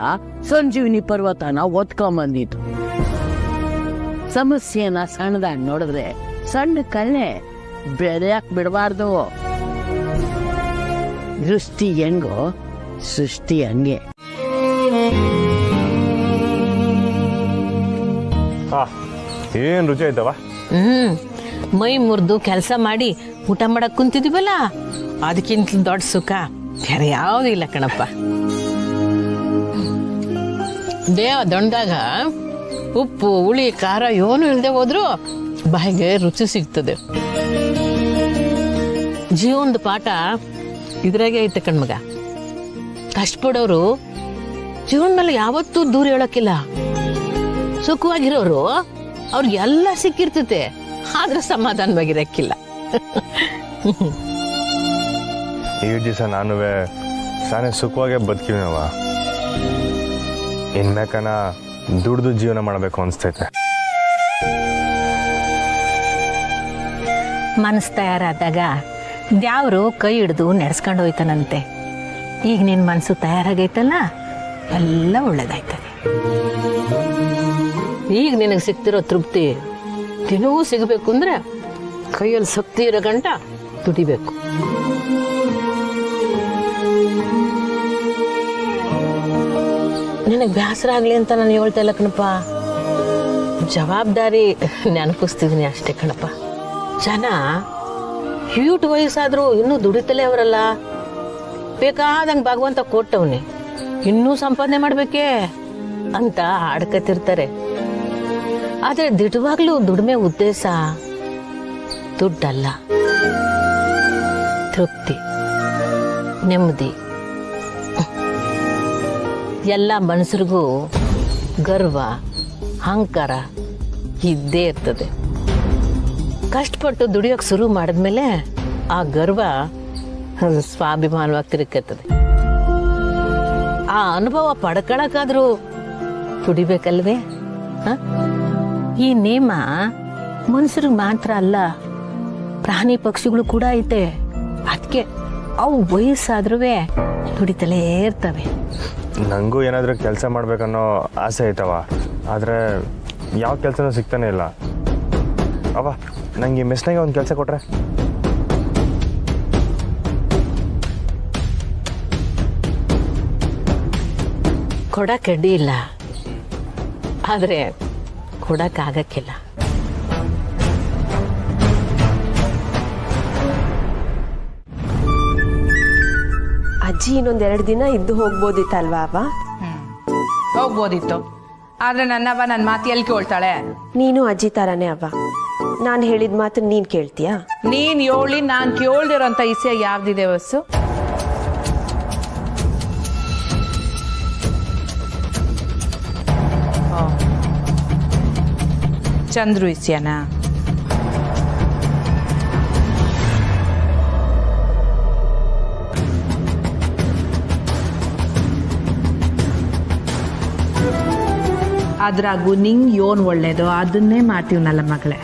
Speaker 5: ಸಂಜೀವಿನಿ ಪರ್ವತನ ಒತ್ಕೊಂಬಂದಿದ್ದು. ಸಮಸ್ಯೆನ ಸಣ್ಣದಾಗಿ ನೋಡಿದ್ರೆ ಸಣ್ಣ ಕಲ್ಲೆ ಬೆಳೆಯಕ್ ಬಿಡಬಾರ್ದು. ದೃಷ್ಟಿ ಹೆಂಗೋ ಸೃಷ್ಟಿ ಹಂಗೆ.
Speaker 6: ಏನ್ ರುಚಿ ಆಯ್ತವ?
Speaker 3: ಮೈ ಮುರಿದು ಕೆಲಸ ಮಾಡಿ ಊಟ ಮಾಡಕ್ ಕುಂತಿದೀವಲ್ಲ, ಅದಕ್ಕಿಂತ ದೊಡ್ಡ ಸುಖ ಬೇರೆ ಯಾವ್ದು ಇಲ್ಲ ಕಣಪ್ಪ. ದೇವ ದೊಣ್ಣದಾಗ ಉಪ್ಪು ಹುಳಿ ಖಾರ ಏನು ಇಲ್ಲದೆ ಹೋದ್ರು ಬಾಯಿಗೆ ರುಚಿ ಸಿಗ್ತದೆ. ಜೀವನದ ಪಾಠ ಇದ್ರಾಗೆ ಐತೆ ಕಣ್ಮಗ. ಕಷ್ಟಪಡೋರು ಜೀವನ ಮೇಲೆ ಯಾವತ್ತೂ ದೂರ ಹೇಳಕ್ಕಿಲ್ಲ. ಸುಖವಾಗಿರೋರು ಅವ್ರಿಗೆಲ್ಲ ಸಿಕ್ಕಿರ್ತತೆ, ಆದ್ರೆ ಸಮಾಧಾನವಾಗಿರಕ್ಕಿಲ್ಲ.
Speaker 6: ಈ ದಿವಸ ನಾನು ಸಾನೆ ಸುಖವಾಗೇ ಬದುಕಿನವ. ಇನ್ಮೇಕನ ದುಡ್ದು ಜೀವನ ಮಾಡಬೇಕು ಅನ್ಸ್ತೈತೆ.
Speaker 3: ಮನಸ್ಸು ತಯಾರಾದಾಗ ದ್ಯಾವ್ರು ಕೈ ಹಿಡಿದು ನಡೆಸ್ಕೊಂಡು ಹೋಯ್ತಾನಂತೆ. ಈಗ ನಿನ್ ಮನಸ್ಸು ತಯಾರಾಗೈತಲ್ಲ, ಎಲ್ಲ ಒಳ್ಳೇದಾಯ್ತದೆ. ಈಗ ನಿನಗೆ ಸಿಗ್ತಿರೋ ತೃಪ್ತಿ ದಿನವೂ ಸಿಗಬೇಕು ಅಂದ್ರೆ ಕೈಯಲ್ಲಿ ಶಕ್ತಿ ಇರೋ ಗಂಟ ದುಡಿಬೇಕು. ನಿನಗೆ ಬೇಸರ ಆಗ್ಲಿ ಅಂತ ನಾನು ಹೇಳ್ತಾ ಇಲ್ಲ ಕಣಪ್ಪ, ಜವಾಬ್ದಾರಿ ನೆನಪಿಸ್ತಿದ್ದೀನಿ ಅಷ್ಟೇ ಕಣಪ್ಪ. ಜನ ಹ್ಯೂಟ್ ವಯಸ್ಸಾದ್ರೂ ಇನ್ನೂ ದುಡಿತಲೇ ಅವರಲ್ಲ. ಬೇಕಾದಂಗೆ ಭಗವಂತ ಕೊಟ್ಟವನೇ, ಇನ್ನೂ ಸಂಪಾದನೆ ಮಾಡ್ಬೇಕೇ ಅಂತ ಆಡ್ಕತಿರ್ತಾರೆ. ಆದ್ರೆ ದಿಟವಾಗ್ಲೂ ದುಡಿಮೆ ಉದ್ದೇಶ ದುಡ್ಡಲ್ಲ, ತೃಪ್ತಿ, ನೆಮ್ಮದಿ. ಎಲ್ಲ ಮನುಷ್ಯರಿಗೂ ಗರ್ವ, ಅಹಂಕಾರ ಇದ್ದೇ ಇರ್ತದೆ. ಕಷ್ಟಪಟ್ಟು ದುಡಿಯೋಕೆ ಶುರು ಮಾಡಿದ್ಮೇಲೆ ಆ ಗರ್ವ ಸ್ವಾಭಿಮಾನವಾಗಿ ತಿರುಗ್ತದೆ. ಆ ಅನುಭವ ಪಡ್ಕೊಳಕ್ಕಾದ್ರೂ ದುಡಿಬೇಕಲ್ವೇ? ಈ ನೇಮ ಮನುಷ್ಯರಿಗೆ ಮಾತ್ರ ಅಲ್ಲ, ಪ್ರಾಣಿ ಪಕ್ಷಿಗಳು ಕೂಡ ಐತೆ. ಅದಕ್ಕೆ ಅವು ವಯಸ್ಸಾದ್ರೂ ದುಡಿತಲೇ ಇರ್ತವೆ.
Speaker 6: ನಂಗೂ ಏನಾದರೂ ಕೆಲಸ ಮಾಡ್ಬೇಕನ್ನೋ ಆಸೆ ಐತವ, ಆದರೆ ಯಾವ ಕೆಲಸನೂ ಸಿಗ್ತಾನೆ ಇಲ್ಲ. ಅವ ನಂಗೆ ಈ ಮೆಸ್ನಾಗೆ ಒಂದು ಕೆಲಸ ಕೊಟ್ರೆ?
Speaker 3: ಕೊಡಕ್ಕೆ ಅಡ್ಡಿ ಇಲ್ಲ, ಆದರೆ ಕೊಡಕ್ಕಾಗಕ್ಕಿಲ್ಲ.
Speaker 7: ಅಜ್ಜಿ ಇನ್ನೊಂದೆರಡು ದಿನ ಇದ್ದು ಹೋಗ್ಬೋದಿತ್ತಲ್ವಾ ಅವ?
Speaker 9: ಹೋಗ್ಬೋದಿತ್ತು, ಆದ್ರೆ ನನ್ನವ್ವ ನನ್ನ ಮಾತು ಎಲ್ಲಿ ಕೇಳ್ತಾಳೆ?
Speaker 7: ನೀನು ಅಜ್ಜಿ ತರಾನೇ ಅವ್ವ, ನಾನು ಹೇಳಿದ ಮಾತು ನೀನ್ ಕೇಳ್ತೀಯಾ?
Speaker 9: ನೀನ್ ಹೇಳಿ ನಾನ್ ಕೇಳ್ದಿರೋಂಥ ಇಸೆ ಯಾವ್ದಿದೆ ವಸ್ಸು? ಚಂದ್ರು ಇಸ್ಯಾನ? ಅದ್ರಾಗೂ ನಿಂಗ್ ಯೋನ್ ಒಳ್ಳೇದು ಅದನ್ನೇ ಮಾಡ್ತೀವನಲ್ಲ ಮಗಳೇ.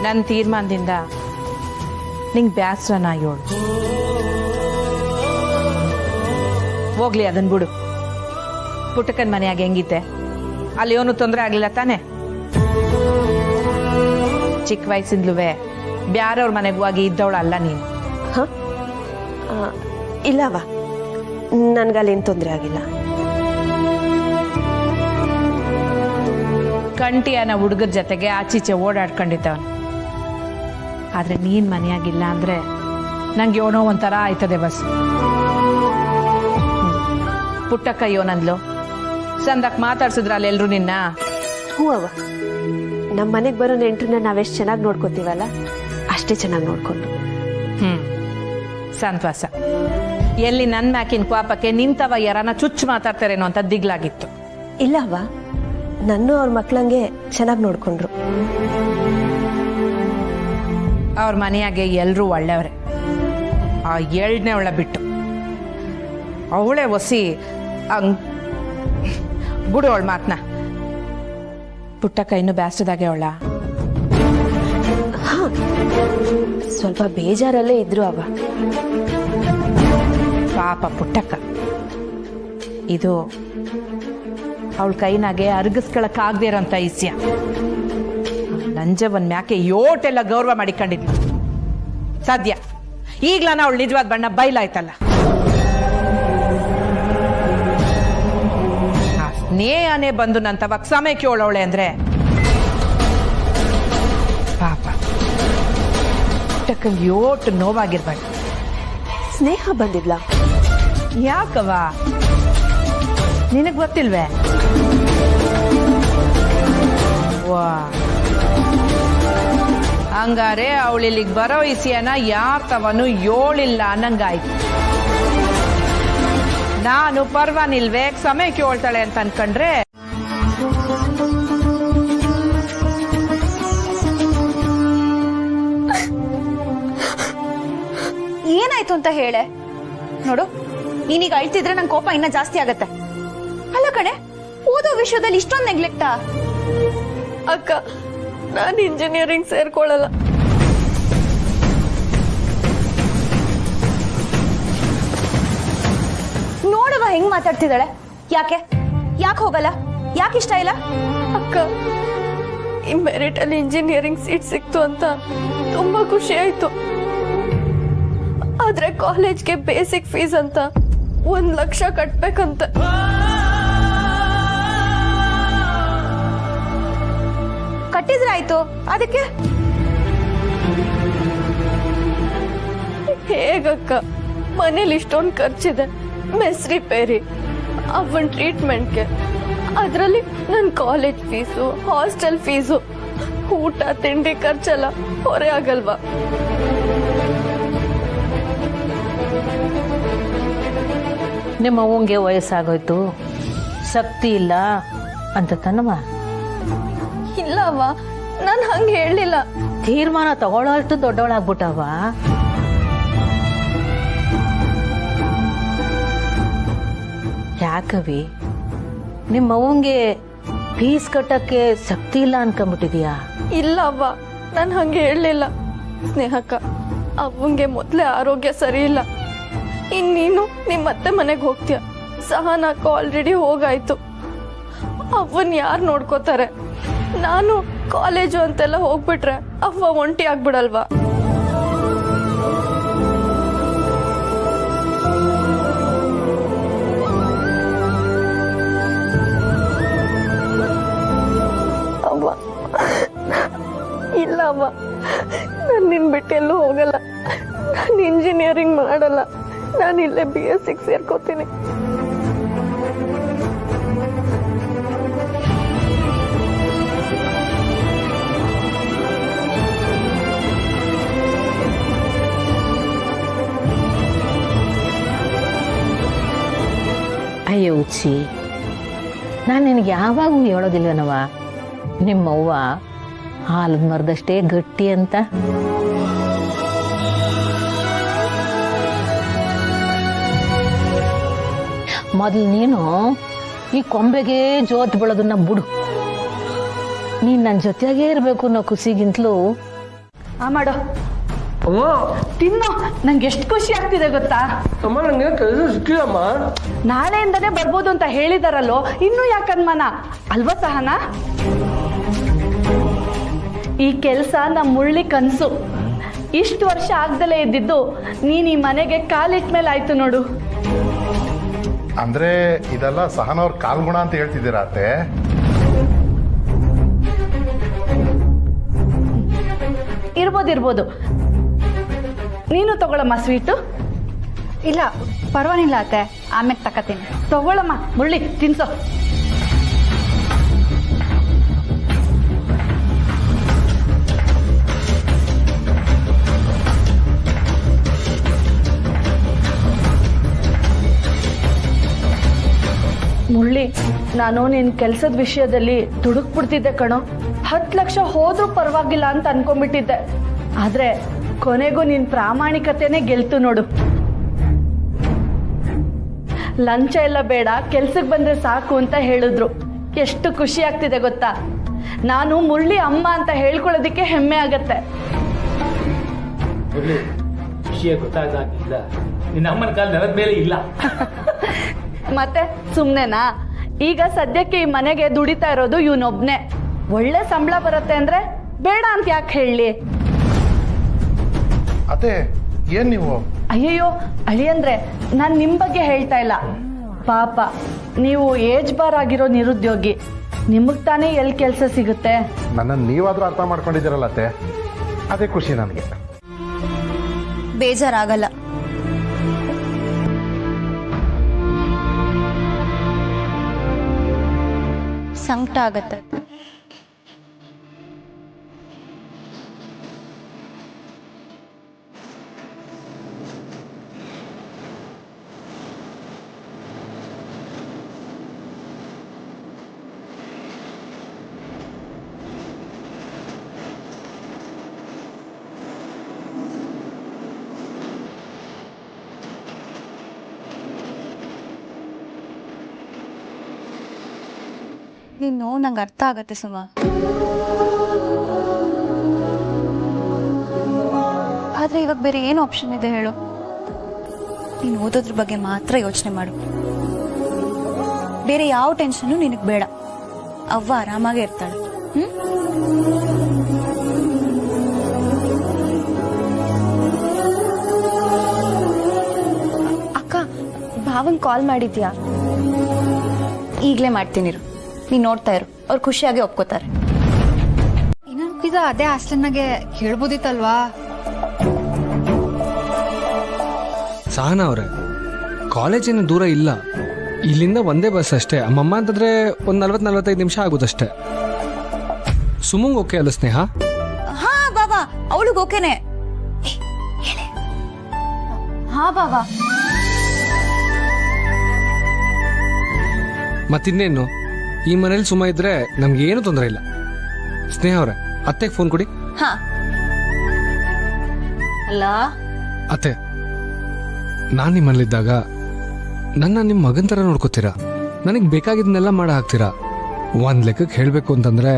Speaker 9: ನನ್ನ ತೀರ್ಮಾನದಿಂದ ನಿಂಗೆ ಬ್ಯಾಸ್ರನ ಯೋಳು. ಹೋಗ್ಲಿ ಅದನ್ ಬಿಡು. ಪುಟ್ಟಕ್ಕನ ಮನೆಯಾಗ ಹೆಂಗಿದ್ದೆ? ಅಲ್ಲಿ ಏನು ತೊಂದರೆ ಆಗ್ಲಿಲ್ಲ ತಾನೆ? ಚಿಕ್ಕ ವಯಸ್ಸಿಂದ್ಲುವೆ ಬ್ಯಾರವ್ರ ಮನೆಗೂ ಆಗಿ ಇದ್ದವಳಲ್ಲ ನೀನು.
Speaker 7: ಇಲ್ಲವ, ನನ್ಗಲ್ಲೇನು ತೊಂದರೆ ಆಗಿಲ್ಲ.
Speaker 9: ಕಂಟಿಯನ ಹುಡುಗರ ಜೊತೆಗೆ ಆಚೀಚೆ ಓಡಾಡ್ಕೊಂಡಿದ್ದವನು. ಆದ್ರೆ ನೀನ್ ಮನೆಯಾಗಿಲ್ಲ ಅಂದ್ರೆ ನಂಗೆ ಏನೋ ಒಂಥರ ಆಯ್ತದೆ ಬಸ್. ಪುಟ್ಟಕ್ಕ ಯೋನಂದ್ಲು ಸಂದಕ್ ಮಾತಾಡ್ಸಿದ್ರಲ್ಲ ಎಲ್ರು ನಿನ್ನ.
Speaker 7: ಹ್ಞೂ ಅವ್ವ, ನಮ್ಮ ಮನೆಗೆ ಬರೋ ನೆಂಟ್ರನ್ನ ನಾವೆಷ್ಟು ಚೆನ್ನಾಗಿ ನೋಡ್ಕೋತೀವಲ್ಲ ಅಷ್ಟೇ ಚೆನ್ನಾಗಿ ನೋಡ್ಕೊಂಡು.
Speaker 9: ಸಂತೋಷ. ಎಲ್ಲಿ ನನ್ನ ಮ್ಯಾಕಿನ ಪಾಪಕ್ಕೆ ನಿಂತವ ಯಾರನ್ನ ಚುಚ್ಚು ಮಾತಾಡ್ತಾರೇನೋ ಅಂತ ದಿಗ್ಲಾಗಿತ್ತು.
Speaker 7: ಇಲ್ಲವ್ವ, ನನ್ನೂ ಅವ್ರ ಮಕ್ಳಂಗೆ ಚೆನ್ನಾಗಿ ನೋಡ್ಕೊಂಡ್ರು.
Speaker 9: ಅವ್ರ ಮನೆಯಾಗೆ ಎಲ್ರೂ ಒಳ್ಳೆಯವ್ರೆ. ಆ 7ನೇ ಅವಳ ಬಿಟ್ಟು ಅವಳೇ ಒಸಿ ಬಿಡು ಅವಳ ಮಾತನ್ನ. ಪುಟ್ಟಕ್ಕ ಇನ್ನು ಬ್ಯಾಸ್ರದಾಗೆ ಅವಳ
Speaker 7: ಸ್ವಲ್ಪ ಬೇಜಾರಲ್ಲೇ ಇದ್ರು ಅವ.
Speaker 9: ಪಾಪ ಪುಟ್ಟಕ್ಕ. ಇದು ಅವಳ ಕೈನಾಗೆ ಅರ್ಗಿಸ್ಕೊಳಕ್ಕಾಗದೇ ಇರೋಂಥ ಇಸ್ಯ. ನಂಜವನ್ ಮ್ಯಾಕೆ ಯೋಟೆಲ್ಲ ಗೌರವ ಮಾಡಿಕೊಂಡಿದ್ಲು. ಸದ್ಯ ಈಗ್ಲಾನ ಅವಳು ನಿಜವಾದ ಬಣ್ಣ ಬಯಲಾಯ್ತಲ್ಲ. ಆ ಸ್ನೇಹನೇ ಬಂದು ನಂತವಾಗ ಸಮಯಕ್ಕೆ ಅವಳವಳೆ ಅಂದ್ರೆ ಪಾಪ ಪುಟ್ಟಕ್ಕಂಗೆ ಯೋಟು ನೋವಾಗಿರ್ಬೇಡ.
Speaker 7: ಸ್ನೇಹ ಬಂದಿದ್ಲ?
Speaker 9: ಯಾಕವ ನಿನಗ್ ಗೊತ್ತಿಲ್ವೇ? ವಾ, ಹಂಗಾರೆ ಅವಳಿಲ್ಲಿಗೆ ಬರೋ ಇಸಿಯನ ಯಾತವನು ಯೋಳಿಲ್ಲ ಅನ್ನಂಗಾಯ್ತು. ನಾನು ಪರ್ವಾನಿಲ್ವೇ ಸಮಯಕ್ಕೆ ಹೇಳ್ತಾಳೆ ಅಂತ ಅನ್ಕೊಂಡ್ರೆ
Speaker 4: ಏನಾಯ್ತು ಅಂತ ಹೇಳೆ. ನೋಡು, ನೀನೀಗ ಅಳ್ತಿದ್ರೆ ನಂಗೆ ಕೋಪ ಇನ್ನ ಜಾಸ್ತಿ ಆಗತ್ತೆ. ಅಲ್ಲ ಕಣೆ, ಓದೋ ವಿಷಯದಲ್ಲಿ ಇಷ್ಟೊಂದು ನೆಗ್ಲೆಕ್ಟಾ?
Speaker 7: ಅಕ್ಕ, ನಾನು ಇಂಜಿನಿಯರಿಂಗ್ ಸೇರ್ಕೊಳ್ಳಲ್ಲ.
Speaker 4: ನೋಡುವ ಹೆಂಗ್ ಮಾತಾಡ್ತಿದ್ದಾಳೆ. ಯಾಕೆ ಹೋಗಲ್ಲ? ಯಾಕೆ ಇಷ್ಟ ಇಲ್ಲ?
Speaker 7: ಅಕ್ಕ, ಈ ಮೆರಿಟ್ ಅಲ್ಲಿ ಇಂಜಿನಿಯರಿಂಗ್ ಸೀಟ್ ಸಿಕ್ತು ಅಂತ ತುಂಬಾ ಖುಷಿ ಆಯ್ತು. ಆದ್ರೆ ಕಾಲೇಜ್ಗೆ ಬೇಸಿಕ್ ಫೀಸ್ ಅಂತ 1 ಲಕ್ಷ ಕಟ್ಬೇಕಂತ.
Speaker 4: ಕಟ್ಟಿದ್ರೆ ಆಯ್ತು, ಅದಕ್ಕೆ
Speaker 7: ಹೇಗಕ್ಕ? ಮನೇಲಿ ಇಷ್ಟೊಂದು ಖರ್ಚಿದೆ. ಮೆಸ್ ರಿಪೇರಿ, ಅವನ್ ಟ್ರೀಟ್ಮೆಂಟ್ಗೆ, ಅದರಲ್ಲಿ ನನ್ನ ಕಾಲೇಜ್ ಫೀಸು, ಹಾಸ್ಟೆಲ್ ಫೀಸು, ಊಟ ತಿಂಡಿ ಖರ್ಚೆಲ್ಲ ಹೊರೆ ಆಗಲ್ವಾ?
Speaker 3: ನಿಮ್ಮ ಅವ್ವಂಗೆ ವಯಸ್ಸಾಗೋಯ್ತು, ಶಕ್ತಿ ಇಲ್ಲ ಅಂತ ತನ್ನವ.
Speaker 4: ಇಲ್ಲವ್ವ, ನಾನು ಹಂಗೆ ಹೇಳಲಿಲ್ಲ.
Speaker 3: ತೀರ್ಮಾನ ತಗೊಳ್ಳೋಷ್ಟು ದೊಡ್ಡವಳಾಗ್ಬಿಟ್ಟವ. ಯಾಕವಿ ನಿಮ್ಮ ಅವ್ವಂಗೆ ಫೀಸ್ ಕಟ್ಟಕ್ಕೆ ಶಕ್ತಿ ಇಲ್ಲ ಅನ್ಕೊಂಡ್ಬಿಟ್ಟಿದ್ಯಾ?
Speaker 7: ಇಲ್ಲ ಅವ್ವ, ನಾನು ಹಂಗೆ ಹೇಳಲಿಲ್ಲ. ಸ್ನೇಹಕ್ಕ, ಅವ್ವಂಗೆ ಮೊದಲೇ ಆರೋಗ್ಯ ಸರಿ ಇಲ್ಲ. ಇನ್ನೀನು ನಿಮ್ಮತ್ತೆ ಮನೆಗೆ ಹೋಗ್ತೀಯ. ಸಹನಾಕ ಆಲ್ರೆಡಿ ಹೋಗಾಯ್ತು. ಅವ್ವನ್ ಯಾರು ನೋಡ್ಕೋತಾರೆ? ನಾನು ಕಾಲೇಜು ಅಂತೆಲ್ಲ ಹೋಗ್ಬಿಟ್ರೆ ಅವ್ವ ಒಂಟಿ ಆಗ್ಬಿಡಲ್ವಾ? ಅವ್ವ, ಇಲ್ಲ ಅವ್ವ, ನಾನು ನಿನ್ ಬಿಟ್ಟೆಲ್ಲೂ ಹೋಗಲ್ಲ. ನಾನು ಇಂಜಿನಿಯರಿಂಗ್ ಮಾಡಲ್ಲ. ನಾನು ಇಲ್ಲೇ BSc ಸೇರ್ಕೋತೀನಿ.
Speaker 3: ಅಯ್ಯೋ ಉಚ್ಚಿ, ನಾನು ನಿನಗೆ ಯಾವಾಗೂ ಹೇಳೋದಿಲ್ವನವ ನಿಮ್ಮವ್ವ ಹಾಲು ಮರದಷ್ಟೇ ಗಟ್ಟಿ ಅಂತ. ಮೊದಲು ನೀನು ಈ ಕೊಂಬೆಗೆ ಜೋತ್ ಬೀಳೋದನ್ನ ಬಿಡು. ನೀನು ನನ್ನ ಜೊತೆಗೇ ಇರಬೇಕು ಅನ್ನೋ ಖುಷಿಗಿಂತಲೂ
Speaker 5: ಆ ಮಾಡೋ ತಿನ್ನು. ನಂಗೆ ಎಷ್ಟು ಖುಷಿ ಆಗ್ತಿದೆ ಗೊತ್ತಾ?
Speaker 2: ಅಮ್ಮ ನಂಗೆ ಕೆಲಸ ಸಿಕ್ಕಿಲ್ಲಮ್ಮ.
Speaker 5: ನಾಳೆಯಿಂದನೇ ಬರ್ಬೋದು ಅಂತ ಹೇಳಿದಾರಲ್ಲೋ, ಇನ್ನೂ ಯಾಕನ್ಮಾನ ಅಲ್ವಾ ಸಹನಾ? ಈ ಕೆಲಸ ನಮ್ಮ ಮುಳ್ಳಿ ಕನಸು. ಇಷ್ಟು ವರ್ಷ ಆಗ್ದಲೇ ಇದ್ದಿದ್ದು ನೀನು ಈ ಮನೆಗೆ ಕಾಲಿಟ್ಟ ಮೇಲೆ ಆಯ್ತು ನೋಡು.
Speaker 11: ಅಂದ್ರೆ ಇದೆಲ್ಲ ಸಹನವ್ರ ಕಾಲ್ಗುಣ ಅಂತ ಹೇಳ್ತಿದ್ದೀರಾ ಅತ್ತೆ?
Speaker 5: ಇರ್ಬೋದು. ನೀನು ತಗೊಳಮ್ಮ ಸ್ವೀಟು.
Speaker 4: ಇಲ್ಲ ಪರವಾಗಿಲ್ಲ ಅತ್ತೆ, ಆಮೇಲೆ ತಕತೀನಿ.
Speaker 5: ತಗೊಳಮ್ಮ ಮುಳ್ಳಿ, ತಿನ್ಸೋ. ಮುಳ್ಳಿ, ನಾನು ನಿನ್ನ ಕೆಲಸದ ವಿಷಯದಲ್ಲಿ ದುಡುಕ್ಬಿಡ್ತಿದ್ದೆ ಕಣೋ. 10 ಲಕ್ಷ ಹೋದ್ರೂ ಪರವಾಗಿಲ್ಲ ಅಂತ ಅನ್ಕೊಂಡ್ಬಿಟ್ಟಿದ್ದೆ. ಆದ್ರೆ ಕೊನೆಗೂ ನಿನ್ನ ಪ್ರಾಮಾಣಿಕತೆನೇ ಗೆಲ್ತು ನೋಡು. ಲಂಚ ಎಲ್ಲ ಬೇಡ, ಕೆಲ್ಸಕ್ಕೆ ಬಂದ್ರೆ ಸಾಕು ಅಂತ ಹೇಳಿದ್ರು. ಎಷ್ಟು ಖುಷಿ ಆಗ್ತಿದೆ ಗೊತ್ತಾ? ನಾನು ಮುಳ್ಳಿ ಅಮ್ಮ ಅಂತ ಹೇಳ್ಕೊಳ್ಳೋದಿಕ್ಕೆ ಹೆಮ್ಮೆ ಆಗತ್ತೆ.
Speaker 10: ವಿಷಯ ಗೊತ್ತಾಗಿಲ್ಲ, ನಿನ್ನ ಅಮ್ಮನ ಕಾಲ ನೆಲದ ಮೇಲೆ ಇಲ್ಲ.
Speaker 5: ಮತ್ತೆ ಸುಮ್ನೆನಾ? ಈಗ ಸದ್ಯಕ್ಕೆ ಈ ಮನೆಗೆ ದುಡಿತಾ ಇರೋದು ಇವನೊಬ್ನೇ. ಒಳ್ಳೆ ಸಂಬಳ ಬರುತ್ತೆ ಅಂದ್ರೆ ಬೇಡ ಅಂತ ಯಾಕೆ ಹೇಳಿ?
Speaker 11: ಅತ್ತೆ ಏನ್ ನೀವು?
Speaker 5: ಅಯ್ಯಯ್ಯೋ ಅಳಿಯಂದ್ರೆ, ನಾನು ನಿಮ್ಮ ಬಗ್ಗೆ ಹೇಳ್ತಾ ಇಲ್ಲ. ಪಾಪ ನೀವು ಏಜ್ ಬಾರ್ ಆಗಿರೋ ನಿರುದ್ಯೋಗಿ, ನಿಮಗ್ ತಾನೇ ಎಲ್ಲಿ ಕೆಲಸ ಸಿಗುತ್ತೆ?
Speaker 11: ನನ್ನ ನೀವಾದ್ರೂ ಅರ್ಥ ಮಾಡ್ಕೊಂಡಿದ್ದೀರಲ್ಲ ಅತ್ತೆ, ಅದೇ ಖುಷಿ ನನಗೆ.
Speaker 4: ಬೇಜಾರಾಗಲ್ಲ. ಸಂಕಟ ಆಗತ್ತೆ. ನೀನು ನಂಗೆ ಅರ್ಥ ಆಗತ್ತೆ ಸುಮಾ. ಆದ್ರೆ ಇವಾಗ ಬೇರೆ ಏನು ಆಪ್ಷನ್ ಇದೆ ಹೇಳು? ನೀನು ಓದೋದ್ರ ಬಗ್ಗೆ ಮಾತ್ರ ಯೋಚನೆ ಮಾಡು. ಬೇರೆ ಯಾವ ಟೆನ್ಷನ್ನು ನಿನಗೆ ಬೇಡ. ಅವ್ವ ಆರಾಮಾಗೇ ಇರ್ತಾಳೆ. ಅಕ್ಕ, ಭಾವಂಗ್ ಕಾಲ್ ಮಾಡಿದ್ಯಾ? ಈಗಲೇ ಮಾಡ್ತೀನಿರು, ನೀನು ನೋಡ್ತಾ ಇರು. ಅವ್ರು ಖುಷಿಯಾಗಿ ಒಪ್ಕೋತಾರೆ. ಇನ್ನೊಂದು ಅದೇ ಹಾಸ್ಟೆಲ್ನಾಗೆ ಹೇಳ್ಬೋದಿತ್ತಲ್ವಾ?
Speaker 2: ಸಹನಾ ಅವರೇ, ಕಾಲೇಜಿನ ದೂರ ಇಲ್ಲ, ಇಲ್ಲಿಂದ ಒಂದೇ ಬಸ್ ಅಷ್ಟೇ. ಅಮ್ಮಮ್ಮ ಅಂತಂದ್ರೆ ಒಂದು 40-45 ನಿಮಿಷ ಆಗುತ್ತಷ್ಟೇ. ಸುಮಂಗ್ ಓಕೆ ಅಲ್ಲ ಸ್ನೇಹ?
Speaker 4: ಹಾ ಬಾಬಾ, ಅವಳಿಗೆ ಓಕೆನೆ. ಹಾ ಬಾಬಾ.
Speaker 2: ಮತ್ತಿನ್ನೇನು, ಈ ಮನೇಲಿ ಸುಮ್ಮ ಇದ್ರೆ ನಮ್ಗೆ ಏನು ತೊಂದರೆ ಇಲ್ಲ. ಸ್ನೇಹ ಅವರೇ, ಅತ್ತೆಗೆ ಫೋನ್ ಕೊಡಿ.
Speaker 4: ಹಾ.
Speaker 3: ಅಲ್ಲ
Speaker 2: ಅತ್ತೆ, ನಾನು ನಿಮ್ಮಲ್ಲಿದ್ದಾಗ ನನ್ನ ನಿಮ್ಮ ಮಗನ ಥರ ನೋಡ್ಕೋತೀರಾ, ನನಗೆ ಬೇಕಾಗಿದ್ದನ್ನೆಲ್ಲ ಮಾಡ ಹಾಕ್ತೀರಾ. ಒಂದು ಲೆಕ್ಕಕ್ಕೆ ಹೇಳಬೇಕು ಅಂತಂದ್ರೆ,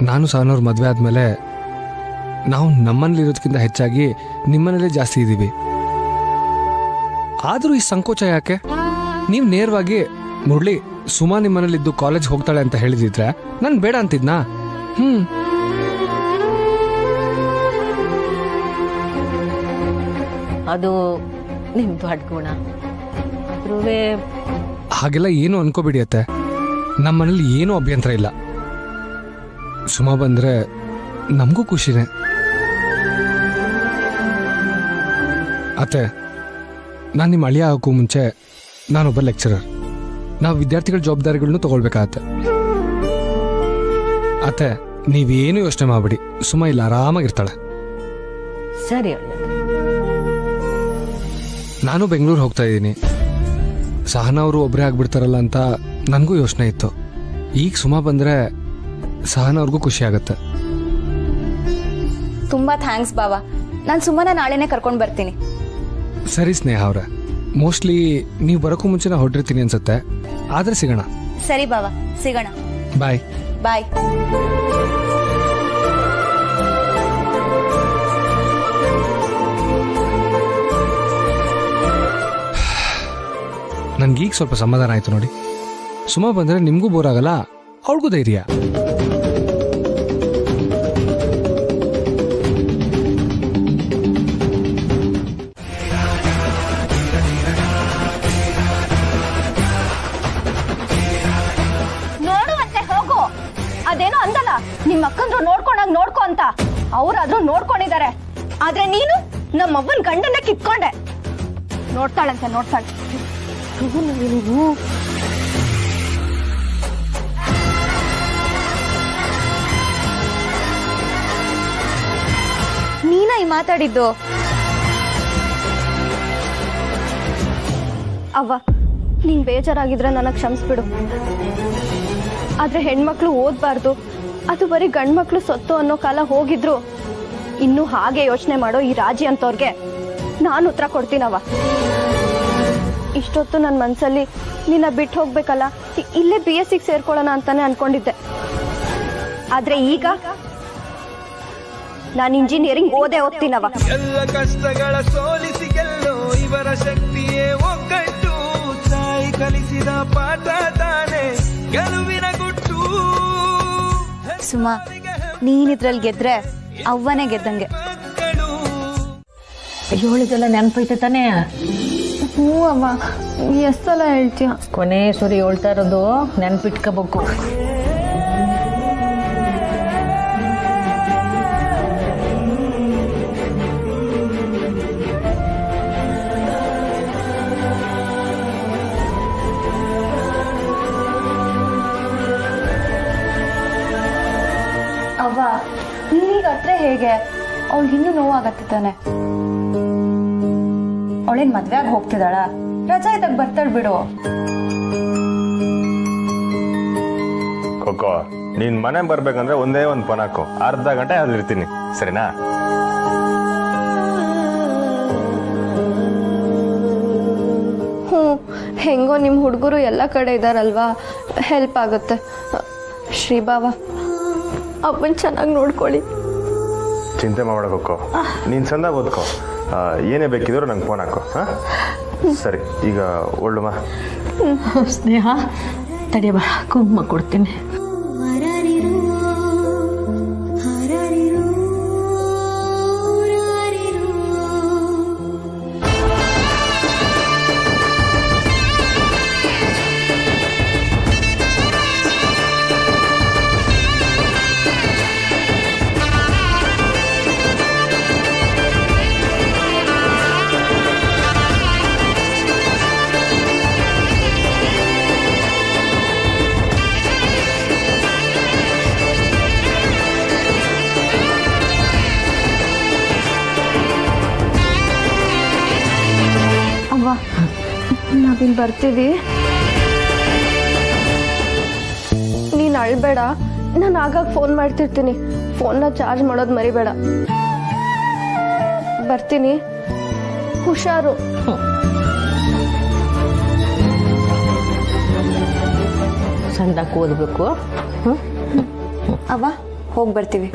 Speaker 2: ನಾನು ಸಹನವ್ರ ಮದುವೆ ಆದಮೇಲೆ ನಾವು ನಮ್ಮನೇಲಿರೋದಕ್ಕಿಂತ ಹೆಚ್ಚಾಗಿ ನಿಮ್ಮನೇಲೇ ಜಾಸ್ತಿ ಇದ್ದೀವಿ. ಆದರೂ ಈ ಸಂಕೋಚ ಯಾಕೆ? ನೀವು ನೇರವಾಗಿ ಮುರಳಿ ಸುಮಾ ನಿಮ್ಮನೇಲಿದ್ದು ಕಾಲೇಜ್ ಹೋಗ್ತಾಳೆ ಅಂತ ಹೇಳಿದಿದ್ರೆ ನಾನು ಬೇಡ ಅಂತಿದ್ನಾ?
Speaker 3: ಅದು ನಿಮ್ ದೊಡ್ಡ ಗುಣ.
Speaker 2: ಹಾಗೆಲ್ಲ ಏನು ಅನ್ಕೋಬಿಡಿ ಅತ್ತೆ, ನಮ್ಮ ಮನೇಲಿ ಏನೂ ಅಭ್ಯಂತರ ಇಲ್ಲ. ಸುಮಾ ಬಂದ್ರೆ ನಮಗೂ ಖುಷಿನೇ. ಅತ್ತೆ, ನಾನು ನಿಮ್ಮ ಅಳಿಯ ಆಗೋಕ್ಕೂ ಮುಂಚೆ ನಾನೊಬ್ಬ ಲೆಕ್ಚರರ್. ನಾವು ವಿದ್ಯಾರ್ಥಿಗಳ ಜವಾಬ್ದಾರಿಗಳನ್ನು ತಗೊಳ್ಬೇಕಾಗತ್ತೆ. ಅತ್ತೆ, ನೀವೇನು ಯೋಚನೆ ಮಾಡ್ಬಿಡಿ, ಸುಮಾ ಇಲ್ಲ ಆರಾಮಾಗಿರ್ತಾಳೆ.
Speaker 3: ಸರಿ.
Speaker 2: ನಾನು ಬೆಂಗಳೂರು ಹೋಗ್ತಾ ಇದ್ದೀನಿ. ಸಹನಾ ಅವರು ಒಬ್ಬರೇ ಆಗ್ಬಿಡ್ತಾರಲ್ಲ ಅಂತ ನನಗೂ ಯೋಚನೆ ಇತ್ತು. ಈಗ ಸುಮಾ ಬಂದರೆ ಸಹನಾ ಅವ್ರಿಗೂ ಖುಷಿ ಆಗುತ್ತೆ.
Speaker 4: ತುಂಬ ಥ್ಯಾಂಕ್ಸ್ ಬಾವ. ನಾನು ಸುಮ್ಮನೆ ನಾಳೆನೇ ಕರ್ಕೊಂಡು ಬರ್ತೀನಿ.
Speaker 2: ಸರಿ ಸ್ನೇಹ ಅವ್ರೆ, ಮೋಸ್ಟ್ಲಿ ನೀವು ಬರೋಕ್ಕೂ ಮುಂಚೆ ನಾ ಹೊರಟಿರ್ತೀನಿ ಅನ್ಸುತ್ತೆ. ಆದರೆ ಸಿಗೋಣ.
Speaker 4: ಸರಿ ಬಾವ, ಸಿಗೋಣ.
Speaker 2: ಬಾಯ್
Speaker 4: ಬಾಯ್.
Speaker 2: ನನ್ಗೀಗ ಸ್ವಲ್ಪ ಸಮಾಧಾನ ಆಯ್ತು ನೋಡಿ. ಸುಮಾ ಬಂದರೆ ನಿಮಗೂ ಬೋರ್ ಆಗಲ್ಲ, ಅವಳಿಗೂ ಧೈರ್ಯ.
Speaker 4: ನೋಡುವಂತೆ ಹೋಗು. ಅದೇನೋ ಅಂದಲ್ಲ, ನಿಮ್ಮ ಅಕ್ಕಂದ್ರು ನೋಡ್ಕೊಂಡಾಗ ನೋಡ್ಕೊ ಅಂತ. ಅವ್ರಾದ್ರೂ ನೋಡ್ಕೊಂಡಿದ್ದಾರೆ, ಆದ್ರೆ ನೀನು ನಮ್ಮವ್ವನ್ ಗಂಡನ್ನ ಕಿತ್ಕೊಂಡೆ. ನೋಡ್ತಾಳಂತೆ ನೋಡ್ತಾಳೆ. ನೀನ ಈ ಮಾತಾಡಿದ್ದು? ಅವ್ವ, ನೀನ್ ಬೇಜಾರಾಗಿದ್ರೆ ನನಗ್ ಕ್ಷಮಿಸ್ಬಿಡು. ಆದ್ರೆ ಹೆಣ್ಮಕ್ಳು ಓದ್ಬಾರ್ದು, ಅದು ಬರೀ ಗಂಡ್ಮಕ್ಳು ಸೊತ್ತು ಅನ್ನೋ ಕಾಲ ಹೋಗಿದ್ರು. ಇನ್ನು ಹಾಗೆ ಯೋಚನೆ ಮಾಡೋ ಈ ರಾಜಿ ಅಂತವ್ರಿಗೆ ನಾನು ಉತ್ತರ ಕೊಡ್ತೀನವ್ವ. ಇಷ್ಟೊತ್ತು ನನ್ನ ಮನ್ಸಲ್ಲಿ ನಿನ್ನ ಬಿಟ್ಟು ಹೋಗ್ಬೇಕಲ್ಲ, ಇಲ್ಲೇ BSc ಸೇರ್ಕೊಳ್ಳೋಣ ಅಂತಾನೆ ಅನ್ಕೊಂಡಿದ್ದೆ. ಆದ್ರೆ ಈಗ ನಾನು ಇಂಜಿನಿಯರಿಂಗ್ ಓದ್ತೀನವ.
Speaker 1: ಎಲ್ಲ ಕಷ್ಟಗಳ ಸೋಲಿಸಿ ಗೆಲ್ಲೋ ಇವರ ಶಕ್ತಿಯೇ ಒಗ್ಗಟ್ಟು. ತಾಯಿ ಕಲಿಸಿದ ಪಾಠ ತಾನೆ ಗೆಲುವಿನ ಗುಟ್ಟು.
Speaker 4: ಸುಮಾ, ನೀನಿದ್ರಲ್ಲಿ ಗೆದ್ರೆ ಅವ್ವನೇ ಗೆದ್ದಂಗೆ.
Speaker 3: ಹೇಳಿದೆಲ್ಲ ನೆನಪೈತೆ ತಾನೇ?
Speaker 4: ಹ್ಞೂ ಅವ್ವ, ಎಷ್ಟೆಲ್ಲ ಹೇಳ್ತೀಯ.
Speaker 3: ಕೊನೆ ಸರಿ ಹೇಳ್ತಾ ಇರೋದು ನೆನ್ಪಿಟ್ಕೋಬೇಕು.
Speaker 4: ಅವ್ವ, ನೀನೀಗ ಹತ್ರ ಹೇಗೆ? ಅವಳಿಗೆ ಇನ್ನೂ ನೋವಾಗತ್ತೆ ತಾನೆ. ಅವಳೇನ್ ಮದ್ವೆ ಆಗಿ ಹೋಗ್ತಿದ್ದಾಳ? ರಜಾ ಇದ್ದಾಗ ಬರ್ತಾಳೆ ಬಿಡು.
Speaker 6: ಖೋಖೋ, ನೀನ್ ಮನೆ ಬರ್ಬೇಕಂದ್ರೆ ಒಂದೇ ಒಂದು ಫೋನ್ ಹಾಕು, ಅರ್ಧ ಗಂಟೆ ಅಲ್ಲಿರ್ತೀನಿ, ಸರಿನಾ?
Speaker 4: ಹ್ಞೂ, ಹೆಂಗೋ ನಿಮ್ಮ ಹುಡುಗರು ಎಲ್ಲ ಕಡೆ ಇದ್ದಾರಲ್ವಾ, ಹೆಲ್ಪ್ ಆಗುತ್ತೆ. ಶ್ರೀಭಾವ, ಅವನ್ ಚೆನ್ನಾಗಿ ನೋಡ್ಕೊಳ್ಳಿ.
Speaker 6: ಚಿಂತೆ ಮಾಡಬೇಕು, ನೀನ್ ಚಂದ ಓದ್ಕೋ. ಏನೇ ಬೇಕಿದ್ರು ನಂಗೆ ಫೋನ್ ಹಾಕು. ಹಾ, ಸರಿ. ಈಗ ಒಳ್ಳುಮ
Speaker 3: ಸ್ನೇಹ, ತಡಿ ಬಾ, ಕುಂಕುಮ ಕೊಡ್ತೀನಿ.
Speaker 4: ನಾವಿಲ್ಲಿ ಬರ್ತೀವಿ, ನೀನು ಅಳ್ಬೇಡ. ನಾನು ಆಗಾಗ ಫೋನ್ ಮಾಡ್ತಿರ್ತೀನಿ, ಫೋನ್ನ ಚಾರ್ಜ್ ಮಾಡೋದು ಮರಿಬೇಡ. ಬರ್ತೀನಿ, ಹುಷಾರು.
Speaker 3: ಸಣ್ಣದಾಗಿ ಓದಬೇಕು.
Speaker 4: ಅವ್ವ, ಹೋಗಿ ಬರ್ತೀವಿ.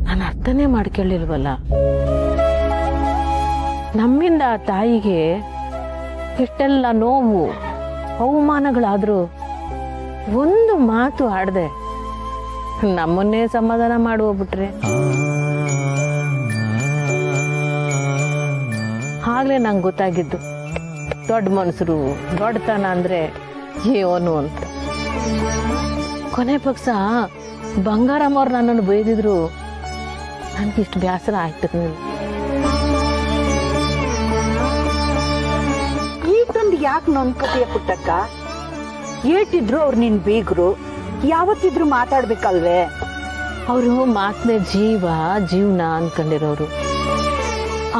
Speaker 3: ನಾನು ಅರ್ಥನೇ ಮಾಡ್ಕೊಳ್ಳಿಲ್ವಲ್ಲ. ನಮ್ಮಿಂದ ಆ ತಾಯಿಗೆ ಎಷ್ಟೆಲ್ಲ ನೋವು ಅವಮಾನಗಳಾದ್ರೂ ಒಂದು ಮಾತು ಆಡದೆ ನಮ್ಮನ್ನೇ ಸಮಾಧಾನ ಮಾಡಿ ಹೋಗ್ಬಿಟ್ರೆ, ಆಗ್ಲೇ ನಂಗೆ ಗೊತ್ತಾಗಿದ್ದು ದೊಡ್ಡ ಮನುಷ್ಯರು ದೊಡ್ಡತನ ಅಂದ್ರೆ ಏನು ಅಂತ. ಕೊನೆ ಪಕ್ಷ ಬಂಗಾರಮ್ಮವ್ರು ನನ್ನನ್ನು ಬೈದಿದ್ರು ನನಗಿಷ್ಟು ಬೇಸರ ಆಯ್ತಿರ್ಲಿಲ್ಲ.
Speaker 5: ಈಗೊಂದು ಯಾಕೆ ನೊಂದ್ಕತಿಯ ಪುಟ್ಟಕ್ಕ? ಏಟಿದ್ರು ಅವ್ರು ನಿನ್ ಬೀಗ್ರು, ಯಾವತ್ತಿದ್ರು ಮಾತಾಡ್ಬೇಕಲ್ವೇ?
Speaker 3: ಅವರು ಮಾತನೇ ಜೀವನ ಅಂದ್ಕೊಂಡಿರೋರು.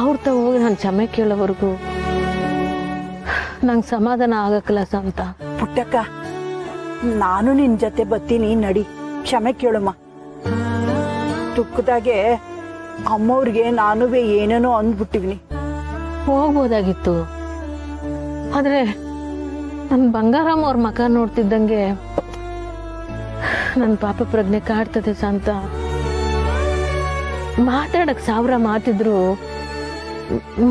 Speaker 3: ಅವ್ರ ಹೋಗಿ ನಾನು ಕ್ಷಮೆ ಕೇಳೋವರೆಗೂ ನಂಗೆ ಸಮಾಧಾನ ಆಗಕ್ಕಲ್ಲ ಸಂತ.
Speaker 5: ಪುಟ್ಟಕ್ಕ, ನಾನು ನಿನ್ ಜೊತೆ ಬರ್ತೀನಿ, ನಡಿ, ಕ್ಷಮೆ ಕೇಳಮ್ಮ. ದುಃಖದಾಗೆ ಅಮ್ಮವ್ರಿಗೆ ನಾನುವೇ ಏನೇನೋ ಅಂದ್ಬಿಟ್ಟಿವ್ನಿ.
Speaker 3: ಹೋಗ್ಬೋದಾಗಿತ್ತು, ಆದ್ರೆ ನನ್ನ ಬಂಗಾರಮ್ಮ ಅವ್ರ ಮಕ ನೋಡ್ತಿದ್ದಂಗೆ ನನ್ನ ಪಾಪ ಪ್ರಜ್ಞೆ ಕಾಡ್ತದೆ ಸಂತ. ಮಾತಾಡಕ್ 1000 ಮಾತಿದ್ರು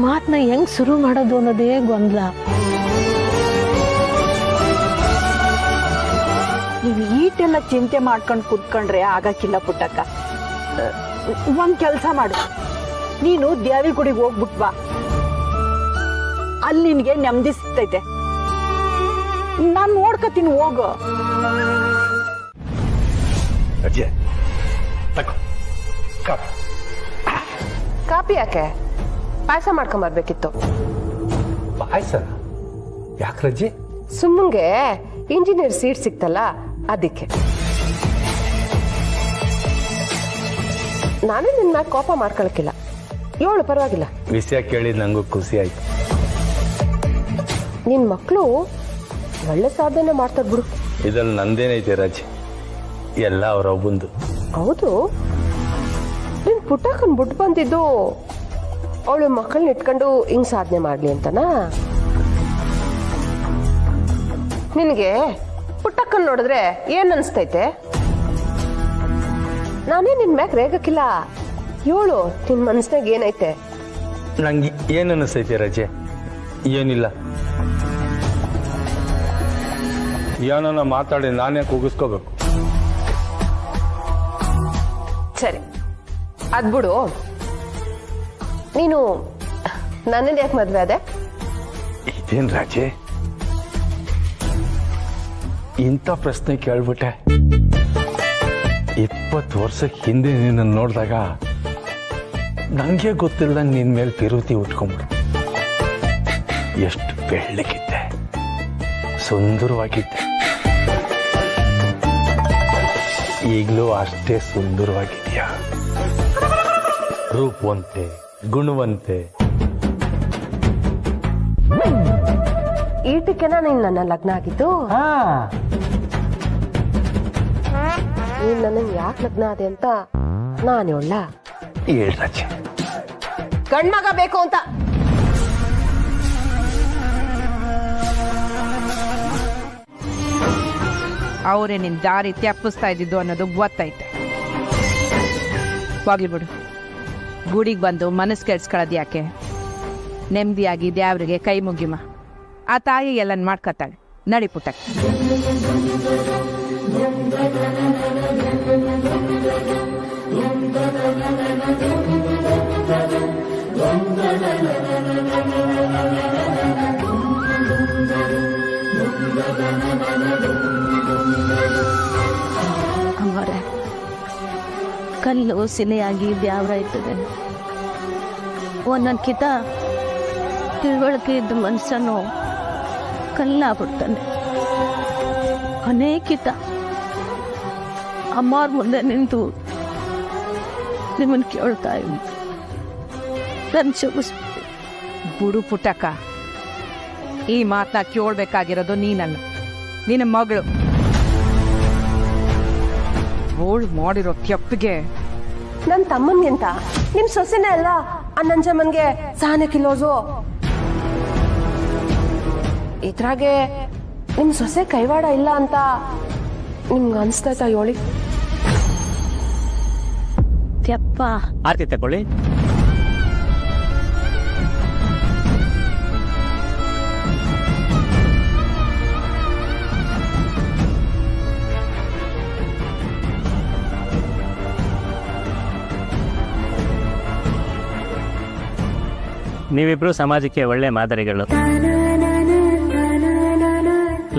Speaker 3: ಮಾತನ್ನ ಹೆಂಗ್ ಶುರು ಮಾಡೋದು ಅನ್ನೋದೇ ಗೊಂದಲ.
Speaker 5: ನೀವು ಈಟೆಲ್ಲ ಚಿಂತೆ ಮಾಡ್ಕೊಂಡು ಕುತ್ಕೊಂಡ್ರೆ ಆಗಕ್ಕಿಲ್ಲ ಪುಟ್ಟಕ್ಕ. ಒಂದ್ ಕೆಲ್ಸ ಮಾಡು, ನೀನು ದ್ಯಾವಿ ಗುಡಿಗೆ ಹೋಗ್ಬಿಟ್ವಾ, ಅಲ್ಲಿ ನಿನ್ಗೆ ನೆಮ್ಮದಿ ಸಿಗ್ತೈತೆ. ನಾನ್ ನೋಡ್ಕತೀನಿ, ಹೋಗು.
Speaker 7: ಕಾಪಿ ಯಾಕೆ? ಪಾಯಸ ಮಾಡ್ಕೊಂಬರ್ಬೇಕಿತ್ತು.
Speaker 12: ಪಾಯಸ ಯಾಕೆ ರಜೆ?
Speaker 7: ಸುಮ್ಮಂಗೆ ಇಂಜಿನಿಯರ್ ಸೀಟ್ ಸಿಕ್ತಲ್ಲ ಅದಕ್ಕೆ. ನಾನೇ ನಿನ್ನ ಮ್ಯಾಗ ಕೋಪ ಮಾಡ್ಕೊಳಕ್ಕಿಲ್ಲ, ಏಳು ಪರವಾಗಿಲ್ಲ.
Speaker 12: ವಿಷಯ ಕೇಳಿ ನಂಗೂ ಖುಷಿ ಆಯ್ತು.
Speaker 7: ನಿನ್ ಮಕ್ಕಳು ಒಳ್ಳೆ ಸಾಧನೆ ಮಾಡ್ತಾರೆ ಬಿಡು.
Speaker 12: ಇದ್ರಲ್ಲಿ ನಂದೇನೈತೆ ರಜೆ, ಎಲ್ಲ ಅವರೊಬ್ಬಂದು.
Speaker 7: ಹೌದು, ನಿನ್ ಪುಟ್ಟಕ್ಕನ್ ಬಿಟ್ಟು ಬಂದಿದ್ದು ಅವಳು ಮಕ್ಕಳನ್ನ ಇಟ್ಕೊಂಡು ಹಿಂಗ್ ಸಾಧನೆ ಮಾಡ್ಲಿ ಅಂತನಾ? ನಿನಗೆ ಪುಟ್ಟಕ್ಕನ್ ನೋಡಿದ್ರೆ ಏನ್ ಅನ್ಸ್ತೈತೆ? ನಾನೇ ನಿನ್ ಮ್ಯಾಗ ರೇಗಕ್ಕಿಲ್ಲ, ಏಳು ನಿನ್ ಮನ್ಸ್ನಾಗ ಏನೈತೆ?
Speaker 12: ನಂಗೆ ಏನ್ ಅನಿಸ್ತೈತೆ ರಜೆ? ಏನಿಲ್ಲ, ಏನನ್ನ ಮಾತಾಡಿ ನಾನೇ ಕೂಗಿಸ್ಕೋಬೇಕು.
Speaker 7: ಸರಿ, ಅದ್ಬಿಡು. ನೀನು ನನ್ನನ್ನು ಯಾಕೆ ಮದ್ವೆ ಅದೇ?
Speaker 12: ಇದೇನ್ ರಾಜೆ, ಇಂಥ ಪ್ರಶ್ನೆ ಕೇಳ್ಬಿಟ್ಟೆ? 20 ವರ್ಷ ಹಿಂದೆ ನಿನ್ನ ನೋಡಿದಾಗ ನಂಗೆ ಗೊತ್ತಿಲ್ಲದಂಗೆ ನಿನ್ ಮೇಲೆ ತಿರುತಿ ಉಟ್ಕೊಂಡ್ಬಿಡು. ಎಷ್ಟು ಬೆಳ್ಳಗಿದ್ದೆ, ಸುಂದರವಾಗಿದ್ದೆ, ಈಗಲೂ ಅಷ್ಟೇ ಸುಂದರವಾಗಿದೆಯಾ. ರೂಪವಂತೆ, ಗುಣವಂತೆ.
Speaker 7: ಈಟಕ್ಕೆನ ನೀನ್ ನನ್ನ ಲಗ್ನ ಆಗಿದ್ದು? ನೀನ್ ನನಗೆ ಯಾಕೆ ಲಗ್ನ ಆದೆ ಅಂತ ನಾನು ಹೇಳ?
Speaker 12: ರಾಜೆ,
Speaker 7: ಗಂಡ್ಮಗ ಬೇಕು ಅಂತ.
Speaker 9: ಅವರೇ ನಿನ್ ದಾರಿ ತಪ್ಪಿಸ್ತಾ ಇದ್ದಿದ್ದು ಅನ್ನೋದು ಗೊತ್ತೈತೆ. ಹೋಗ್ಲಿ ಬಿಡು, ಗುಡಿಗೆ ಬಂದು ಮನಸ್ಸು ಕೆಡ್ಸ್ಕೊಳ್ಳೋದು ಯಾಕೆ? ನೆಮ್ಮದಿಯಾಗಿ ದೇವ್ರಿಗೆ ಕೈ ಮುಗಿಮ, ಆ ತಾಯಿ ಎಲ್ಲ ಮಾಡ್ಕೊತಾಳೆ. ನಡಿ ಪುಟ್ಟಕ್ಕೆ.
Speaker 3: ಅಮ್ಮವ್ರೆ, ಕಲ್ಲು ಸಿಲೆಯಾಗಿ ದ್ಯಾವ್ರ ಇರ್ತದೆ. ಒಂದೊಂದು ಕಿತ ತಿಳುವಳಿಕೆ ಇದ್ದ ಮನುಷ್ಯನು ಕಲ್ಲಾಗ್ಬಿಡ್ತಾನೆ. ಅನೇಕಿತ ಅಮ್ಮವ್ರ ಮುಂದೆ ನಿಂತು ನಿಮ್ಮನ್ನು ಕೇಳ್ತಾ ಇದ್ದೀನಿ, ನನ್ನ ಶುಗಿಸ್ಬಿಟ್ಟು.
Speaker 9: ಬಿಡು ಪುಟ್ಟಕ್ಕ, ಈ ಮಾತನ್ನ ಕೇಳ್ಬೇಕಾಗಿರೋದು ನೀನಲ್ಲ, ನಿನ್ನ ಮಗಳು. ಓಳ್ ಮಾಡಿರೋ ಕೆಪ್ಪಿಗೆ
Speaker 7: ನನ್ ತಮ್ಮನ್ಗಿಂತ ನಿಮ್ ಸೊಸೆನೇ ಅಲ್ಲ ಆ ನಂಜಮ್ಮನ್ಗೆ ಸಹನೆ ಕಿಲೋಸು. ಇದ್ರಾಗೆ ನಿಮ್ ಸೊಸೆ ಕೈವಾಡ ಇಲ್ಲ ಅಂತ ನಿಮ್ಗೆ ಅನ್ಸ್ತಾಯ್ತಾ ಹೇಳಿ?
Speaker 3: ತೆಪ್ಪ
Speaker 10: ಆರ್ತಿ ತಗೊಳ್ಳಿ.
Speaker 13: ನೀವಿಬ್ರು ಸಮಾಜಕ್ಕೆ ಒಳ್ಳೆ ಮಾದರಿಗಳು.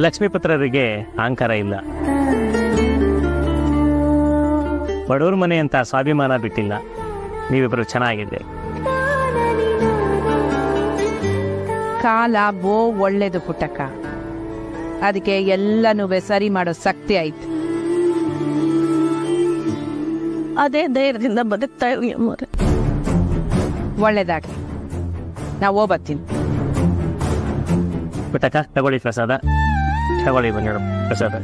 Speaker 13: ಲಕ್ಷ್ಮೀಪುತ್ರರಿಗೆ ಅಹಂಕಾರ ಇಲ್ಲ, ಬಡವ್ರ ಮನೆ ಅಂತ ಸ್ವಾಭಿಮಾನ ಬಿಟ್ಟಿಲ್ಲ. ನೀವಿಬ್ರು ಚೆನ್ನಾಗಿದೆ.
Speaker 9: ಕಾಲ ಬೋ ಒಳ್ಳೇದು ಪುಟ್ಟಕ್ಕ, ಅದಕ್ಕೆ ಎಲ್ಲನೂ ಸರಿ ಮಾಡೋ ಶಕ್ತಿ ಆಯ್ತು.
Speaker 5: ಅದೇ ಧೈರ್ಯದಿಂದ ಬದುಕ್ತಾ ಇವ್ನಿ ಅಮ್ಮವ್ರೆ.
Speaker 9: ಒಳ್ಳೇದಾಗಿ ನಾವು ಹೋಗ್ಬರ್ತೀನಿ.
Speaker 13: ಪುಟ್ಟಕ್ಕ ತಗೊಳ್ಳಿ ಪ್ರಸಾದ, ತಗೊಳ್ಳಿ ಬಂದ ಪ್ರಸಾದ.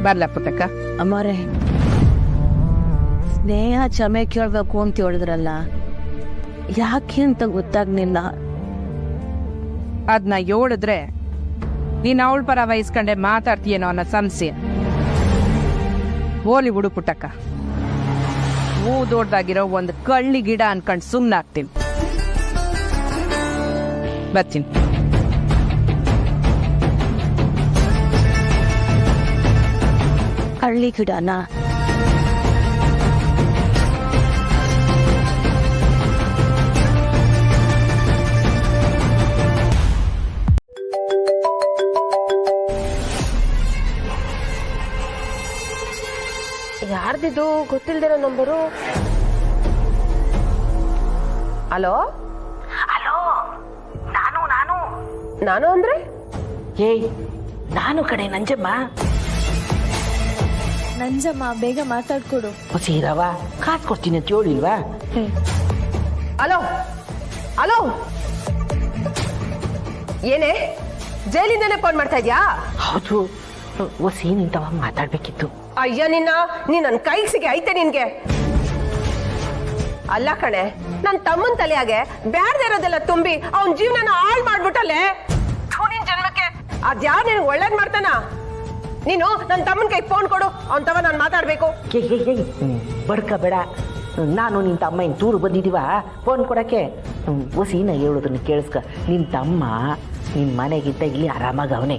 Speaker 9: ಬರ್ಲ ಪುಟ್ಟಕ್ಕ.
Speaker 5: ಅಮ್ಮವ್ರೆ, ಸ್ನೇಹ ಕ್ಷಮೆ ಕೇಳಬೇಕು ಅಂತ ಹೇಳಿದ್ರಲ್ಲ, ಯಾಕೆ ಅಂತ ಗೊತ್ತಾಗ್ಲಿಲ್ಲ.
Speaker 9: ಅದನ್ನ ಹೇಳಿದ್ರೆ ನೀನು ಅವಳ ಪರ ವಹಿಸ್ಕೊಂಡೆ ಮಾತಾಡ್ತೀಯೇನೋ ಅನ್ನೋ ಸಂಶಯ. ಹೋಲಿ ಬಿಡು ಪುಟ್ಟಕ್ಕ, ಹೂ ದೊಡ್ಡದಾಗಿರೋ ಒಂದು ಕಳ್ಳಿ ಗಿಡ ಅನ್ಕೊಂಡು ಸುಮ್ಮನಾಗ್ತೀನಿ. ಬರ್ತೀನಿ.
Speaker 5: ಕಳ್ಳಿ ಗಿಡನ?
Speaker 7: ಯಾರ್ದಿದು ಗೊತ್ತಿಲ್ದಿರೋ ನಂಬರು? ಹಲೋ
Speaker 5: ಹಲೋ, ನಾನು ನಾನು
Speaker 7: ನಾನು ಅಂದ್ರೆ?
Speaker 5: ಏಯ್, ನಾನು ಕಡೆ ನಂಜಮ್ಮ.
Speaker 4: ನಂಜಮ್ಮ, ಬೇಗ ಮಾತಾಡ್ಕೊಡು.
Speaker 5: ಸೀರವ ಕಾಸು ಕೊಡ್ತೀನಿ ಅಂತ ಹೇಳಿಲ್ವಾ?
Speaker 7: ಹಲೋ ಹಲೋ, ಏನೇ ಜೈಲಿಂದಾನೆ ಫೋನ್ ಮಾಡ್ತಾ ಇದ್ಯಾ?
Speaker 5: ಹೌದು, ಒಸಿ ನಿಂತವ ಮಾತಾಡ್ಬೇಕಿತ್ತು.
Speaker 7: ಅಯ್ಯ ನಿನ್ನ, ನೀನ್ ನನ್ ಕೈ ಸಿಗಿ ಐತೆ ನಿನ್ಗೆ. ಅಲ್ಲ ಕಣೆ, ನನ್ ತಮ್ಮನ್ ತಲೆಯಾಗೆ ಬ್ಯಾಡ್ದೆ ಇರೋದೆಲ್ಲ ತುಂಬಿ ಅವನ್ ಜೀವನ ಹಾಳು ಮಾಡ್ಬಿಟ್ಟಲ್ಲೇ. ನಿನ್ ಜನ್ಮಕ್ಕೆ ಅದ್ಯಾವ್ ನಿನ್ ಒಳ್ಳೇದ್ ಮಾಡ್ತಾನ? ನೀನು ನನ್ ತಮ್ಮನ್ ಕೈ ಫೋನ್ ಕೊಡು, ಅವನ್ ತವ ನಾನ್ ಮಾತಾಡ್ಬೇಕು.
Speaker 5: ಬಡ್ಕ ಬೇಡ, ನಾನು ನಿನ್ ತಮ್ಮ ಹಿಂಗ್ ದೂರ ಬಂದಿದೀವ ಫೋನ್ ಕೊಡಕ್ಕೆ. ಒಸಿನ ಹೇಳೋದನ್ನ ಕೇಳಿಸ್ಕ. ನಿನ್ ತಮ್ಮ ನಿನ್ ಮನೆಗಿದ್ದ ಇಲ್ಲಿ ಆರಾಮಾಗ ಅವನೇ.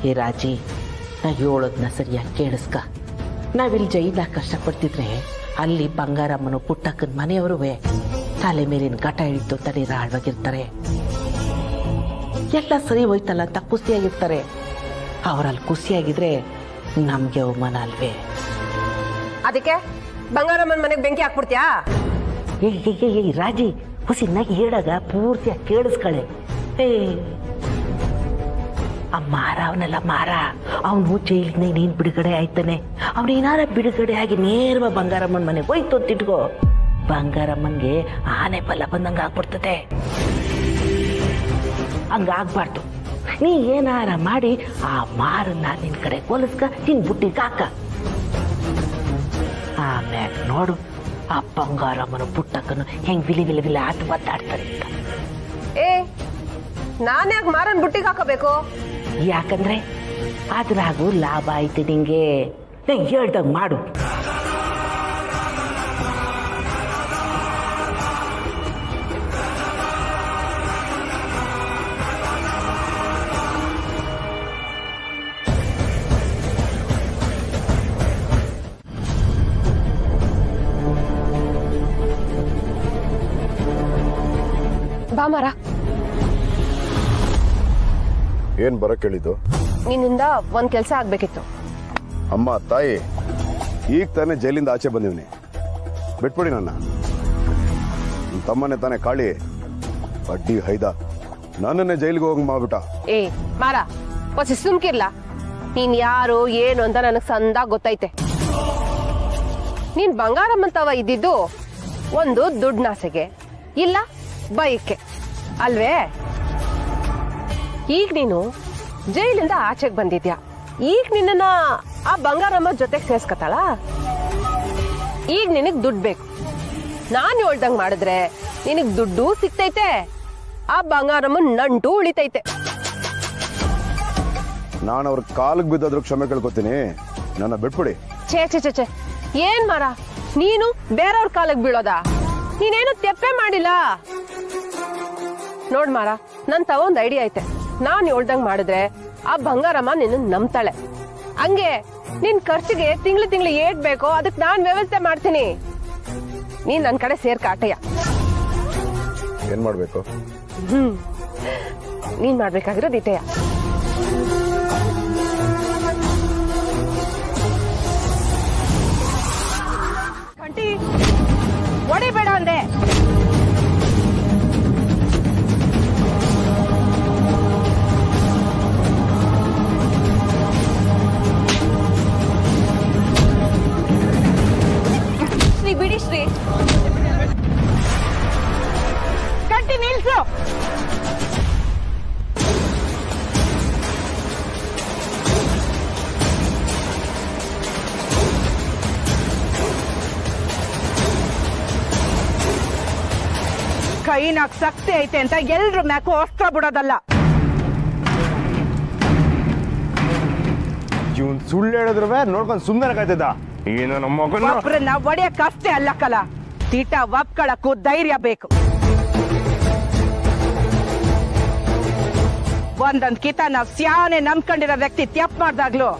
Speaker 5: ಏ ರಾಜಿ, ನಾ ಹೇಳೋದನ್ನ ಸರಿಯಾಗಿ ಕೇಳಿಸ್ಕ. ನಾವಿಲ್ಲಿ ಜೈಲಾಗ ಕಷ್ಟಪಡ್ತಿದ್ರೆ ಅಲ್ಲಿ ಬಂಗಾರಮ್ಮನು ಪುಟ್ಟಕ್ಕನ ಮನೆಯವರು ತಲೆ ಮೇಲಿನ ಘಟ ಹಿಡಿತು ತಲೆ ಹಾಳವಾಗಿರ್ತಾರೆ. ಎಲ್ಲ ಸರಿ ಹೋಯ್ತಲ್ಲ ಅಂತ ಖುಷಿಯಾಗಿರ್ತಾರೆ. ಅವರಲ್ಲಿ ಖುಷಿಯಾಗಿದ್ರೆ ನಮ್ಗೆ ಅವಮಾನ ಅಲ್ವೇ?
Speaker 7: ಅದಕ್ಕೆ ಬಂಗಾರಮ್ಮನ ಮನೆಗೆ ಬೆಂಕಿ ಹಾಕ್ಬಿಡ್ತೀಯಾ?
Speaker 5: ಏ ರಾಜಿ, ಹುಸಿನಾಗಿ ಹೇಳಾಗ ಪೂರ್ತಿಯಾಗಿ ಕೇಳಿಸ್ಕಳೆ. ಆ ಮಾರ ಅವನೆಲ್ಲ ಮಾರ, ಅವನು ಜೈಲಿನ ನೀನ್ ಬಿಡುಗಡೆ ಆಯ್ತಾನೆ. ಅವನೇನಾರ ಬಿಡುಗಡೆ ಆಗಿ ನೇರವಾಗಿ ಬಂಗಾರಮ್ಮನ ಮನೆಗೆ ಹೋಯ್ತು ಅಂತಿಟ್ಕೋ, ಬಂಗಾರಮ್ಮನ್ಗೆ ಆನೆ ಬಲ ಬಂದಂಗ ಆಗ್ಬಿಡ್ತದೆ. ಹಂಗಾಗ್ಬಾರ್ದು. ನೀ ಏನಾರ ಮಾಡಿ ಆ ಮಾರನ್ನ ನಿನ್ ಕಡೆ ಕೊಲಿಸ್ಕ, ನಿನ್ ಬುಟ್ಟಿಗೆ ಹಾಕ. ಆಮ್ಯಾಗ ನೋಡು ಆ ಬಂಗಾರಮ್ಮನ ಪುಟ್ಟಕ್ಕನು ಹೆಂಗ್ ವಿಲಿ ವಿಲಿ ವಿಲಿ ಆಟ ಮಾತಾಡ್ತಾರೆ ಅಂತ.
Speaker 7: ಏ, ನಾನ್ಯಾಗ ಮಾರನ್ ಬುಟ್ಟಿಗೆ ಹಾಕಬೇಕು?
Speaker 5: ಯಾಕಂದ್ರೆ ಅದ್ರಾಗೂ ಲಾಭ ಐತೆ ನಿಂಗೆ. ಹೇಳ್ದಂಗ ಮಾಡು.
Speaker 7: ಬಾ ಮಾರ.
Speaker 14: ಏನ್ ಬರಕ್ ಹೇಳಿದ್ದು?
Speaker 7: ನಿನ್ನಿಂದ ಒಂದ್ ಕೆಲ್ಸ ಆಗ್ಬೇಕಿತ್ತು.
Speaker 14: ಅಮ್ಮ ತಾಯಿ, ಈಗ ತಾನೇ ಜೈಲಿಂದ ಆಚೆ ಬಂದಿವ್ನಿ, ಬಿಟ್ಬಿಡಿ ನನ್ನ. ತಮ್ಮನೆ ತಾನೇ ಕಾಳಿ ಅಡ್ಡಿ ಹೈದ ನನ್ನನ್ನೇ ಜೈಲಿಗೆ ಹೋಗಿ ಮಾಡ್ಬಿಟ್ಟ.
Speaker 7: ಏ ಮಾರ, ಹೊಸ ಸುಮ್ಕಿರ್ಲ. ನೀನ್ ಯಾರು ಏನು ಅಂತ ನನಗ್ ಸಂದಾಗ ಗೊತ್ತೈತೆ. ನೀನ್ ಬಂಗಾರಮ್ಮಂತವ ಇದ್ದಿದ್ದು ಒಂದು ದುಡ್ನಾಸೆಗೆ, ಇಲ್ಲ ಬೈಕೆ ಅಲ್ವೇ? ಈಗ ನೀನು ಜೈಲಿಂದ ಆಚೆಗೆ ಬಂದಿದ್ಯಾ, ಈಗ ನಿನ್ನ ಆ ಬಂಗಾರಮ್ಮ ಜೊತೆಗೆ ಸೇರ್ಸ್ಕತಾಳ. ಈಗ ನಿನಗ್ ದುಡ್ಡು ಬೇಕು. ನಾನ್ ಹೇಳ್ದಂಗ್ ಮಾಡಿದ್ರೆ ನಿನಗ್ ದುಡ್ಡು ಸಿಗ್ತೈತೆ, ಆ ಬಂಗಾರಮ್ಮ ನಂಟು ಉಳಿತೈತೆ.
Speaker 14: ನಾನು ಅವ್ರ ಕಾಲಿಗೆ ಬಿದ್ದಾದ್ರೂ ಕ್ಷಮೆ ಕೇಳ್ಕೊತೀನಿ, ನನ್ನ ಬಿಟ್ಬಿಡಿ.
Speaker 7: ಛೇ ಛೇ ಛೇ ಛೇ, ಏನ್ ಮಾರ ನೀನು ಬೇರೆಯವ್ರ ಕಾಲಿಗೆ ಬೀಳೋದಾ? ನೀನೇನು ತೆಪ್ಪೆ ಮಾಡಿಲ್ಲ. ನೋಡ್ ಮಾರ, ನನ್ ತವ ಒಂದ್ ಐಡಿಯಾ ಐತೆ. ನಾನ್ ಹೇಳ್ದಂಗ್ ಮಾಡಿದ್ರೆ ಆ ಬಂಗಾರಮ್ಮ ನಿನ್ನ ನಂಬ್ತಾಳೆ. ಹಂಗೆ ನಿನ್ ಖರ್ಚಿಗೆ ತಿಂಗಳು ಏಟ್ ಬೇಕೋ ಅದಕ್ ನಾನ್ ವ್ಯವಸ್ಥೆ ಮಾಡ್ತೀನಿ. ನೀನ್ ನನ್ ಕಡೆ ಸೇರ್ಕ ಆಟಯ್ಯ.
Speaker 14: ಏನ್ ಮಾಡ್ಬೇಕು?
Speaker 7: ನೀನ್ ಮಾಡ್ಬೇಕಾಗಿರೋದು ಇಟೆಯ.
Speaker 9: ಕಂಟಿ ಹೊಡಿಬೇಡ ಅಂದೆ.
Speaker 5: ಹೇಳ್ತೀನಿ ನಿಲ್ಸು. ಕೈನಾಗ ಶಕ್ತಿ ಐತೆ ಅಂತ ಎಲ್ರ ಮ್ಯಾಕು ಅಸ್ತ್ರ ಬಿಡೋದಲ್ಲ.
Speaker 6: ಇವನ್ ಸುಳ್ಳು ಹೇಳಿದ್ರು ನೋಡ್ಕೊಂಡು ಸುಮ್ಮನೆ ಕಾಯ್ತಿದ್ದ. ಏನು ನಮ್ಮ ಮಗನ
Speaker 5: ಒಬ್ರನ್ನ ಒಡೆಯಕ್ಕಷ್ಟೇ ಅಲ್ಲ ಕಲ, ತಿಟ ಒಪ್ಕೊಳಕ್ಕೂ ಧೈರ್ಯ ಬೇಕು. ಒಂದೊಂದ್ ಕಿತ ನಾವ್ ಸ್ಯಾನೆ ನಂಬ್ಕೊಂಡಿರೋ ವ್ಯಕ್ತಿ ತಪ್ಪು ಮಾಡ್ದಾಗ್ಲು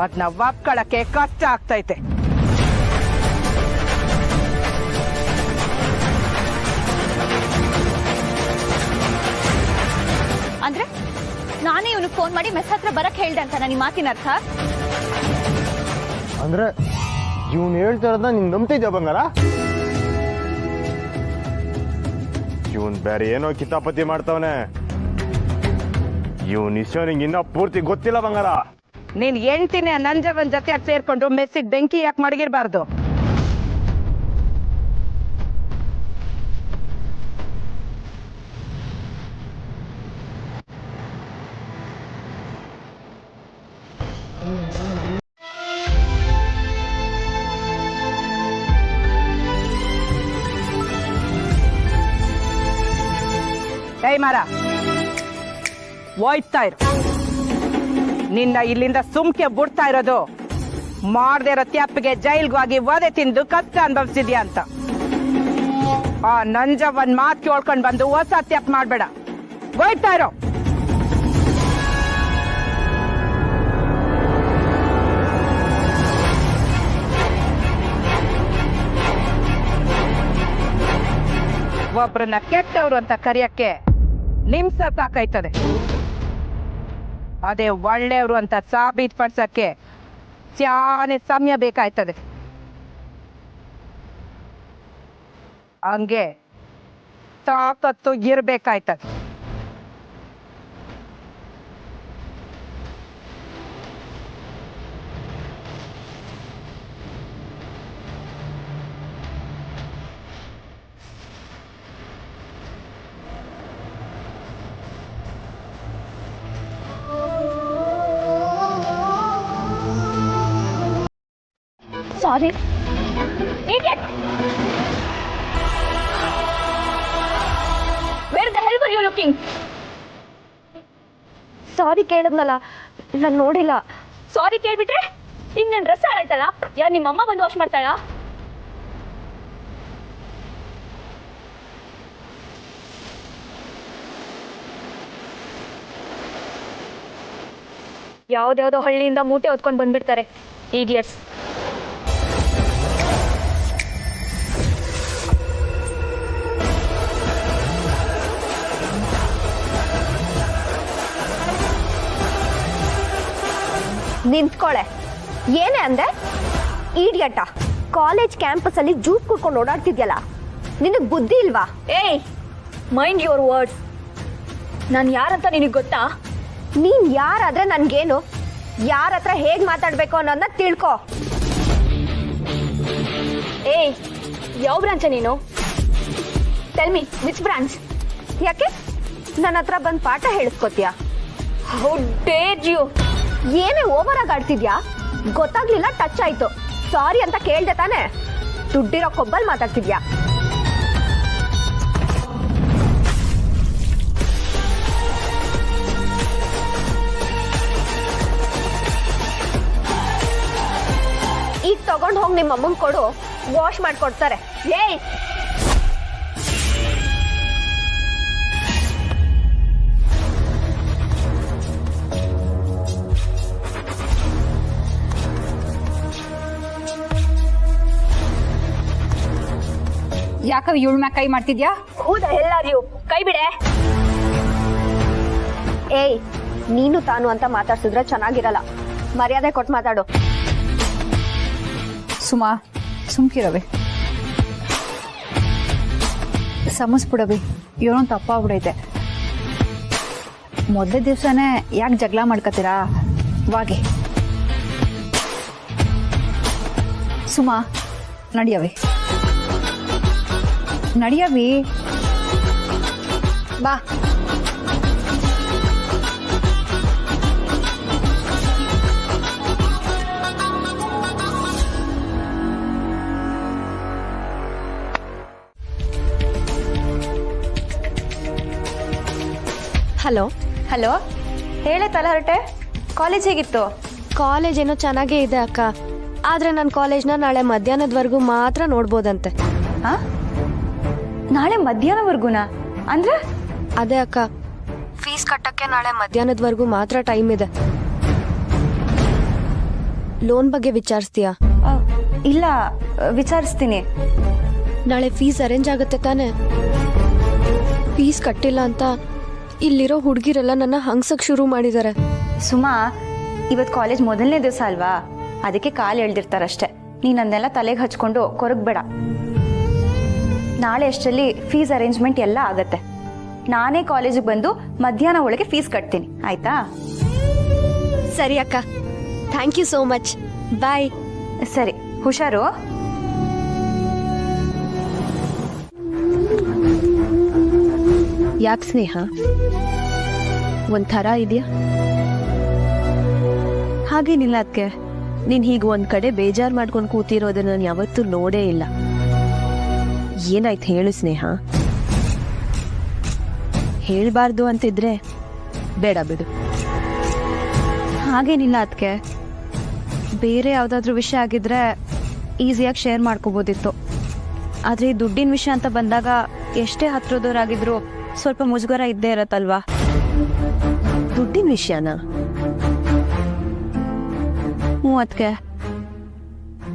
Speaker 5: ಅದ್ನ ಒಪ್ಕೊಳಕ್ಕೆ ಕಷ್ಟ ಆಗ್ತೈತೆ.
Speaker 4: ಅಂದ್ರೆ ನಾನೇ ಇವನು ಫೋನ್ ಮಾಡಿ ಮೆಸ್ ಹತ್ರ ಬರಕ್ ಹೇಳ್ದೆ ಅಂತ ನನ್ನ ಮಾತಿನ ಅರ್ಥ?
Speaker 6: ಅಂದ್ರೆ ಇವನ್ ಹೇಳ್ತಾ ಇರೋದನ್ನ ನಿಂಗೆ ನಂಬ್ತಿದ್ಯಾ ಬಂಗಾರ? ಇವನ್ ಬೇರೆ ಏನೋ ಕಿತಾಪತಿ ಮಾಡ್ತಾವನೆ. ಇವನ್ ಇಷ್ಟ ನಿಂಗೆ ಇನ್ನೂ ಪೂರ್ತಿ ಗೊತ್ತಿಲ್ಲ ಬಂಗಾರ.
Speaker 5: ನೀನ್ ಹೆಂಡ್ತಿನೇ ನಂಜವನ್ ಜೊತೆ ಸೇರ್ಕೊಂಡು ಮೆಸ್ಸಿಗೆ ಬೆಂಕಿ ಯಾಕೆ ಮಡಗಿರ್ಬಾರ್ದು? ಏಯ್ ಮಾರ, ಹೋಯ್ತಾ ಇರು. ನಿನ್ನ ಇಲ್ಲಿಂದ ಸುಮ್ಕೆ ಬಿಡ್ತಾ ಇರೋದು ಮಾಡದೇ ಇರೋ ತ್ಯಾಪಿಗೆ ಜೈಲ್ಗೂ ಆಗಿ ವಧೆ ತಿಂದು ಕಷ್ಟ ಅನುಭವಿಸಿದ್ಯಾ ಅಂತ. ಆ ನಂಜವನ್ ಮಾತು ಕೇಳ್ಕೊಂಡ್ ಬಂದು ಹೊಸ ತ್ಯಾಪ್ ಮಾಡ್ಬೇಡ. ಹೋಯ್ತಾ ಇರೋ. ಒಬ್ರನ್ನ ಕೆಟ್ಟವ್ರು ಅಂತ ಕರೆಯಕ್ಕೆ ನಿಮ್ಸ ಸಾಕಾಯ್ತದೆ. ಅದೇ ಒಳ್ಳೆಯವರು ಅಂತ ಸಾಬೀತುಪಡಿಸಕ್ಕೆ ಸ್ಯಾನೆ ಸಮಯ ಬೇಕಾಯ್ತದೆ. ಹಂಗೆ ತಾಕತ್ತು ಇರ್ಬೇಕಾಯ್ತದೆ.
Speaker 4: Sorry. Idiot! Where the hell were you looking? ಸಾರಿ ಕೇಳಿದ್ನಲ್ಲ, ನಾನು ನೋಡಿಲ್ಲ. ಸಾರಿ ಕೇಳ್ಬಿಟ್ರೆ ಈಗ ನನ್ನ ಡ್ರೆಸ್ ಹಾಳಾಯ್ತಲ್ಲ? ಯಾರು ನಿಮ್ಮ ಅಮ್ಮ ಬಂದು ವಾಶ್ ಮಾಡ್ತಾಳ? ಯಾವ್ದ್ಯಾವ್ದೋ ಹಳ್ಳಿಯಿಂದ ಮೂಟೆ ಹೊತ್ಕೊಂಡು ಬಂದ್ಬಿಡ್ತಾರೆ ಈಡಿಯಟ್ಸ್.
Speaker 15: ನಿಂತ್ಕೊಳೆ. ಏನೇ ಅಂದೆ? ಈಡಿಯಟ. ಕಾಲೇಜ್ ಕ್ಯಾಂಪಸ್ ಅಲ್ಲಿ ಜ್ಯೂಸ್ ಕುಡ್ಕೊಂಡು ಓಡಾಡ್ತಿದ್ಯಲ್ಲ, ನಿನಗ್ ಬುದ್ಧಿ ಇಲ್ವಾ?
Speaker 4: ಏಯ್, ಮೈಂಡ್ ಯುವರ್ ವರ್ಡ್ಸ್. ನಾನು ಯಾರಂತ ನಿನಗೆ ಗೊತ್ತಾ?
Speaker 15: ನೀನ್ ಯಾರಾದ್ರೆ ನನ್ಗೇನು? ಯಾರ ಹತ್ರ ಹೇಗ್ ಮಾತಾಡ್ಬೇಕು ಅನ್ನೋದನ್ನ ತಿಳ್ಕೊ.
Speaker 4: ಏಯ್, ಯಾವ ಬ್ರಾಂಚ ನೀನು? Tell me which branch?
Speaker 15: ಯಾಕೆ ನನ್ನ ಹತ್ರ ಬಂದ್ ಪಾಠ ಹೇಳಿಸ್ಕೊತೀಯ?
Speaker 4: How dare you!
Speaker 15: ಏನೇ ಓವರ್ ಆಗಿ ಆಡ್ತಿದ್ಯಾ? ಗೊತ್ತಾಗ್ಲಿಲ್ಲ, ಟಚ್ ಆಯ್ತು. ಸಾರಿ ಅಂತ ಕೇಳ್ದೆ ತಾನೆ? ದುಡ್ಡಿರೋ ಕೊಬ್ಬಲ್ ಮಾತಾಡ್ತಿದ್ಯಾ? ಈಗ ತಗೊಂಡ್ ಹೋಗಿ ನಿಮ್ಮ ಅಮ್ಮಂಗ್ ಕೊಡು, ವಾಶ್ ಮಾಡ್ಕೊಡ್ತಾರೆ. ಏಯ್,
Speaker 4: ಯಾಕ ಇವಳ ಮ್ಯಾಗ ಕೈ ಮಾಡ್ತಿದ್ಯಾ? ಹೌದಾ? ಎಲ್ಲಾರಿಯು ಕೈ ಬಿಡೆ.
Speaker 15: ಏಯ್, ನೀನು ತಾನು ಅಂತ ಮಾತಾಡ್ಸಿದ್ರೆ ಚೆನ್ನಾಗಿರಲ್ಲ. ಮರ್ಯಾದೆ ಕೊಟ್ಟು ಮಾತಾಡು.
Speaker 4: ಸುಮಾ, ಸುಮ್ಕಿರವೆ. ಸಮಸ್ಬಿಡವಿ, ಏನೋ ತಪ್ಪಾಗ್ಬಿಡೈತೆ. ಮೊದಲೇ ದಿವ್ಸನೇ ಯಾಕೆ ಜಗಳ ಮಾಡ್ಕತ್ತೀರಾ? ವಾಗಿ ಸುಮಾ, ನಡಿಯವಿ ನಡಿಯವಿ.
Speaker 15: ಬಾ.
Speaker 4: ಹಲೋ ಹಲೋ ಹೇಳೆ ತಲಹರಟೆ, ಕಾಲೇಜ್ ಹೇಗಿತ್ತು?
Speaker 16: ಕಾಲೇಜ್ ಏನೋ ಚೆನ್ನಾಗೇ ಇದೆ ಅಕ್ಕ, ಆದ್ರೆ ನನ್ನ ಕಾಲೇಜ್ನ ನಾಳೆ ಮಧ್ಯಾಹ್ನದವರೆಗೂ ಮಾತ್ರ ನೋಡ್ಬೋದಂತೆ.
Speaker 4: ನಾಳೆ ಮಧ್ಯಾಹ್ನವರೆಗೂನಾ? ಅಂದ್ರೆ
Speaker 16: ಅದೇ ಅಕ್ಕ, ಫೀಸ್ ಕಟ್ಟಕ್ಕೆ ನಾಳೆ ಮಧ್ಯಾಹ್ನದವರೆಗೂ ಮಾತ್ರ ಟೈಮ್ ಇದೆ. ಲೋನ್ ಬಗ್ಗೆ ವಿಚಾರಿಸ್ತೀಯಾ?
Speaker 4: ಇಲ್ಲ, ವಿಚಾರಿಸ್ತೀನಿ.
Speaker 16: ನಾಳೆ ಫೀಸ್ ಅರೇಂಜ್ ಆಗುತ್ತೆ ತಾನೆ? ಫೀಸ್ ಕಟ್ಟಿಲ್ಲ ಅಂತ ಇಲ್ಲಿರೋ ಹುಡುಗಿರೆಲ್ಲ ನನ್ನ ಹಂಗ್ಸಕ್ ಶುರು ಮಾಡಿದ್ದಾರೆ.
Speaker 4: ಸುಮಾ, ಇವತ್ತು ಕಾಲೇಜ್ ಮೊದಲನೇ ದಿವಸ ಅಲ್ವಾ, ಅದಕ್ಕೆ ಕಾಲು ಎಳ್ದಿರ್ತಾರಷ್ಟೇ. ನೀನು ಅದನ್ನೆಲ್ಲ ತಲೆಗೆ ಹಚ್ಕೊಂಡು ಕೊರಗಬೇಡ. ನಾಳೆ ಅಷ್ಟರಲ್ಲಿ ಫೀಸ್ ಅರೇಂಜ್ಮೆಂಟ್ ಎಲ್ಲ ಆಗತ್ತೆ. ನಾನೇ ಕಾಲೇಜಿಗೆ ಬಂದು ಮಧ್ಯಾಹ್ನ ಒಳಗೆ ಫೀಸ್ ಕಟ್ತೀನಿ, ಆಯ್ತಾ?
Speaker 16: ಸರಿ ಅಕ್ಕ, ಥ್ಯಾಂಕ್ ಯು ಸೋ ಮಚ್. ಬಾಯ್.
Speaker 4: ಸರಿ, ಹುಷಾರು.
Speaker 7: ಯಾಕೆ ಸ್ನೇಹ ಒಂಥರ ಇದೆಯಾ? ಹಾಗೇನಿಲ್ಲ ಅದಕ್ಕೆ. ನೀನ್ ಹೀಗೆ ಒಂದ್ ಕಡೆ ಬೇಜಾರು ಮಾಡ್ಕೊಂಡು ಕೂತಿರೋದನ್ನ ನಾನು ಯಾವತ್ತೂ ನೋಡೇ ಇಲ್ಲ. ಏನಾಯ್ತು ಹೇಳು ಸ್ನೇಹ. ಹೇಳ್ಬಾರ್ದು ಅಂತಿದ್ರೆ ಬೇಡ ಬಿಡು.
Speaker 4: ಹಾಗೇನಿಲ್ಲ ಅದಕ್ಕೆ, ಬೇರೆ ಯಾವುದಾದ್ರೂ ವಿಷಯ ಆಗಿದ್ರೆ ಈಸಿಯಾಗಿ ಶೇರ್ ಮಾಡ್ಕೋಬೋದಿತ್ತು. ಆದರೆ ಈ ದುಡ್ಡಿನ ವಿಷಯ ಅಂತ ಬಂದಾಗ ಎಷ್ಟೇ ಹತ್ರದವರಾಗಿದ್ರು ಸ್ವಲ್ಪ ಮುಜುಗರ ಇದ್ದೇ ಇರತ್ತಲ್ವಾ?
Speaker 7: ದುಡ್ಡಿನ ವಿಷಯನಾ?
Speaker 4: ಅದಕ್ಕೆ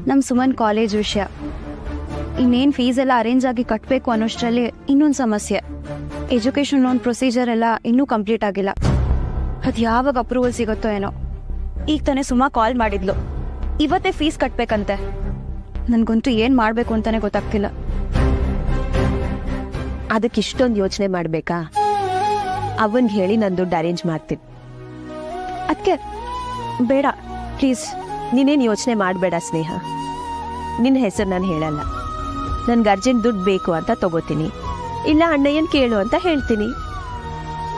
Speaker 4: ನಮ್ಮ ಸುಮನ್ ಕಾಲೇಜ್ ವಿಷಯ. ಇನ್ನೇನು ಫೀಸ್ ಎಲ್ಲ ಅರೇಂಜ್ ಆಗಿ ಕಟ್ಟಬೇಕು ಅನ್ನೋಷ್ಟರಲ್ಲಿ ಇನ್ನೊಂದು ಸಮಸ್ಯೆ. ಎಜುಕೇಷನ್ ಲೋನ್ ಪ್ರೊಸೀಜರ್ ಎಲ್ಲ ಇನ್ನೂ ಕಂಪ್ಲೀಟ್ ಆಗಿಲ್ಲ. ಅದು ಯಾವಾಗ ಅಪ್ರೂವಲ್ ಸಿಗುತ್ತೋ ಏನೋ. ಈಗ ತಾನೇ ಸುಮಾ ಕಾಲ್ ಮಾಡಿದ್ಲು, ಇವತ್ತೇ ಫೀಸ್ ಕಟ್ಟಬೇಕಂತೆ. ನನಗಂತೂ ಏನು ಮಾಡಬೇಕು ಅಂತಾನೆ ಗೊತ್ತಾಗ್ತಿಲ್ಲ.
Speaker 7: ಅದಕ್ಕೆ ಇಷ್ಟೊಂದು ಯೋಚನೆ ಮಾಡ್ಬೇಕಾ? ಅವನ್ಗೆ ಹೇಳಿ ನಾನು ದುಡ್ಡು ಅರೇಂಜ್ ಮಾಡ್ತೀನಿ.
Speaker 4: ಅದಕ್ಕೆ ಬೇಡ ಪ್ಲೀಸ್.
Speaker 7: ನೀನೇನು ಯೋಚನೆ ಮಾಡಬೇಡ ಸ್ನೇಹ. ನಿನ್ನ ಹೆಸರು ನಾನು ಹೇಳಲ್ಲ. ನನ್ಗೆ ಅರ್ಜೆಂಟ್ ದುಡ್ಡು ಬೇಕು ಅಂತ ತಗೋತೀನಿ, ಇಲ್ಲ ಅಣ್ಣಯ್ಯನ್ ಕೇಳು ಅಂತ ಹೇಳ್ತೀನಿ.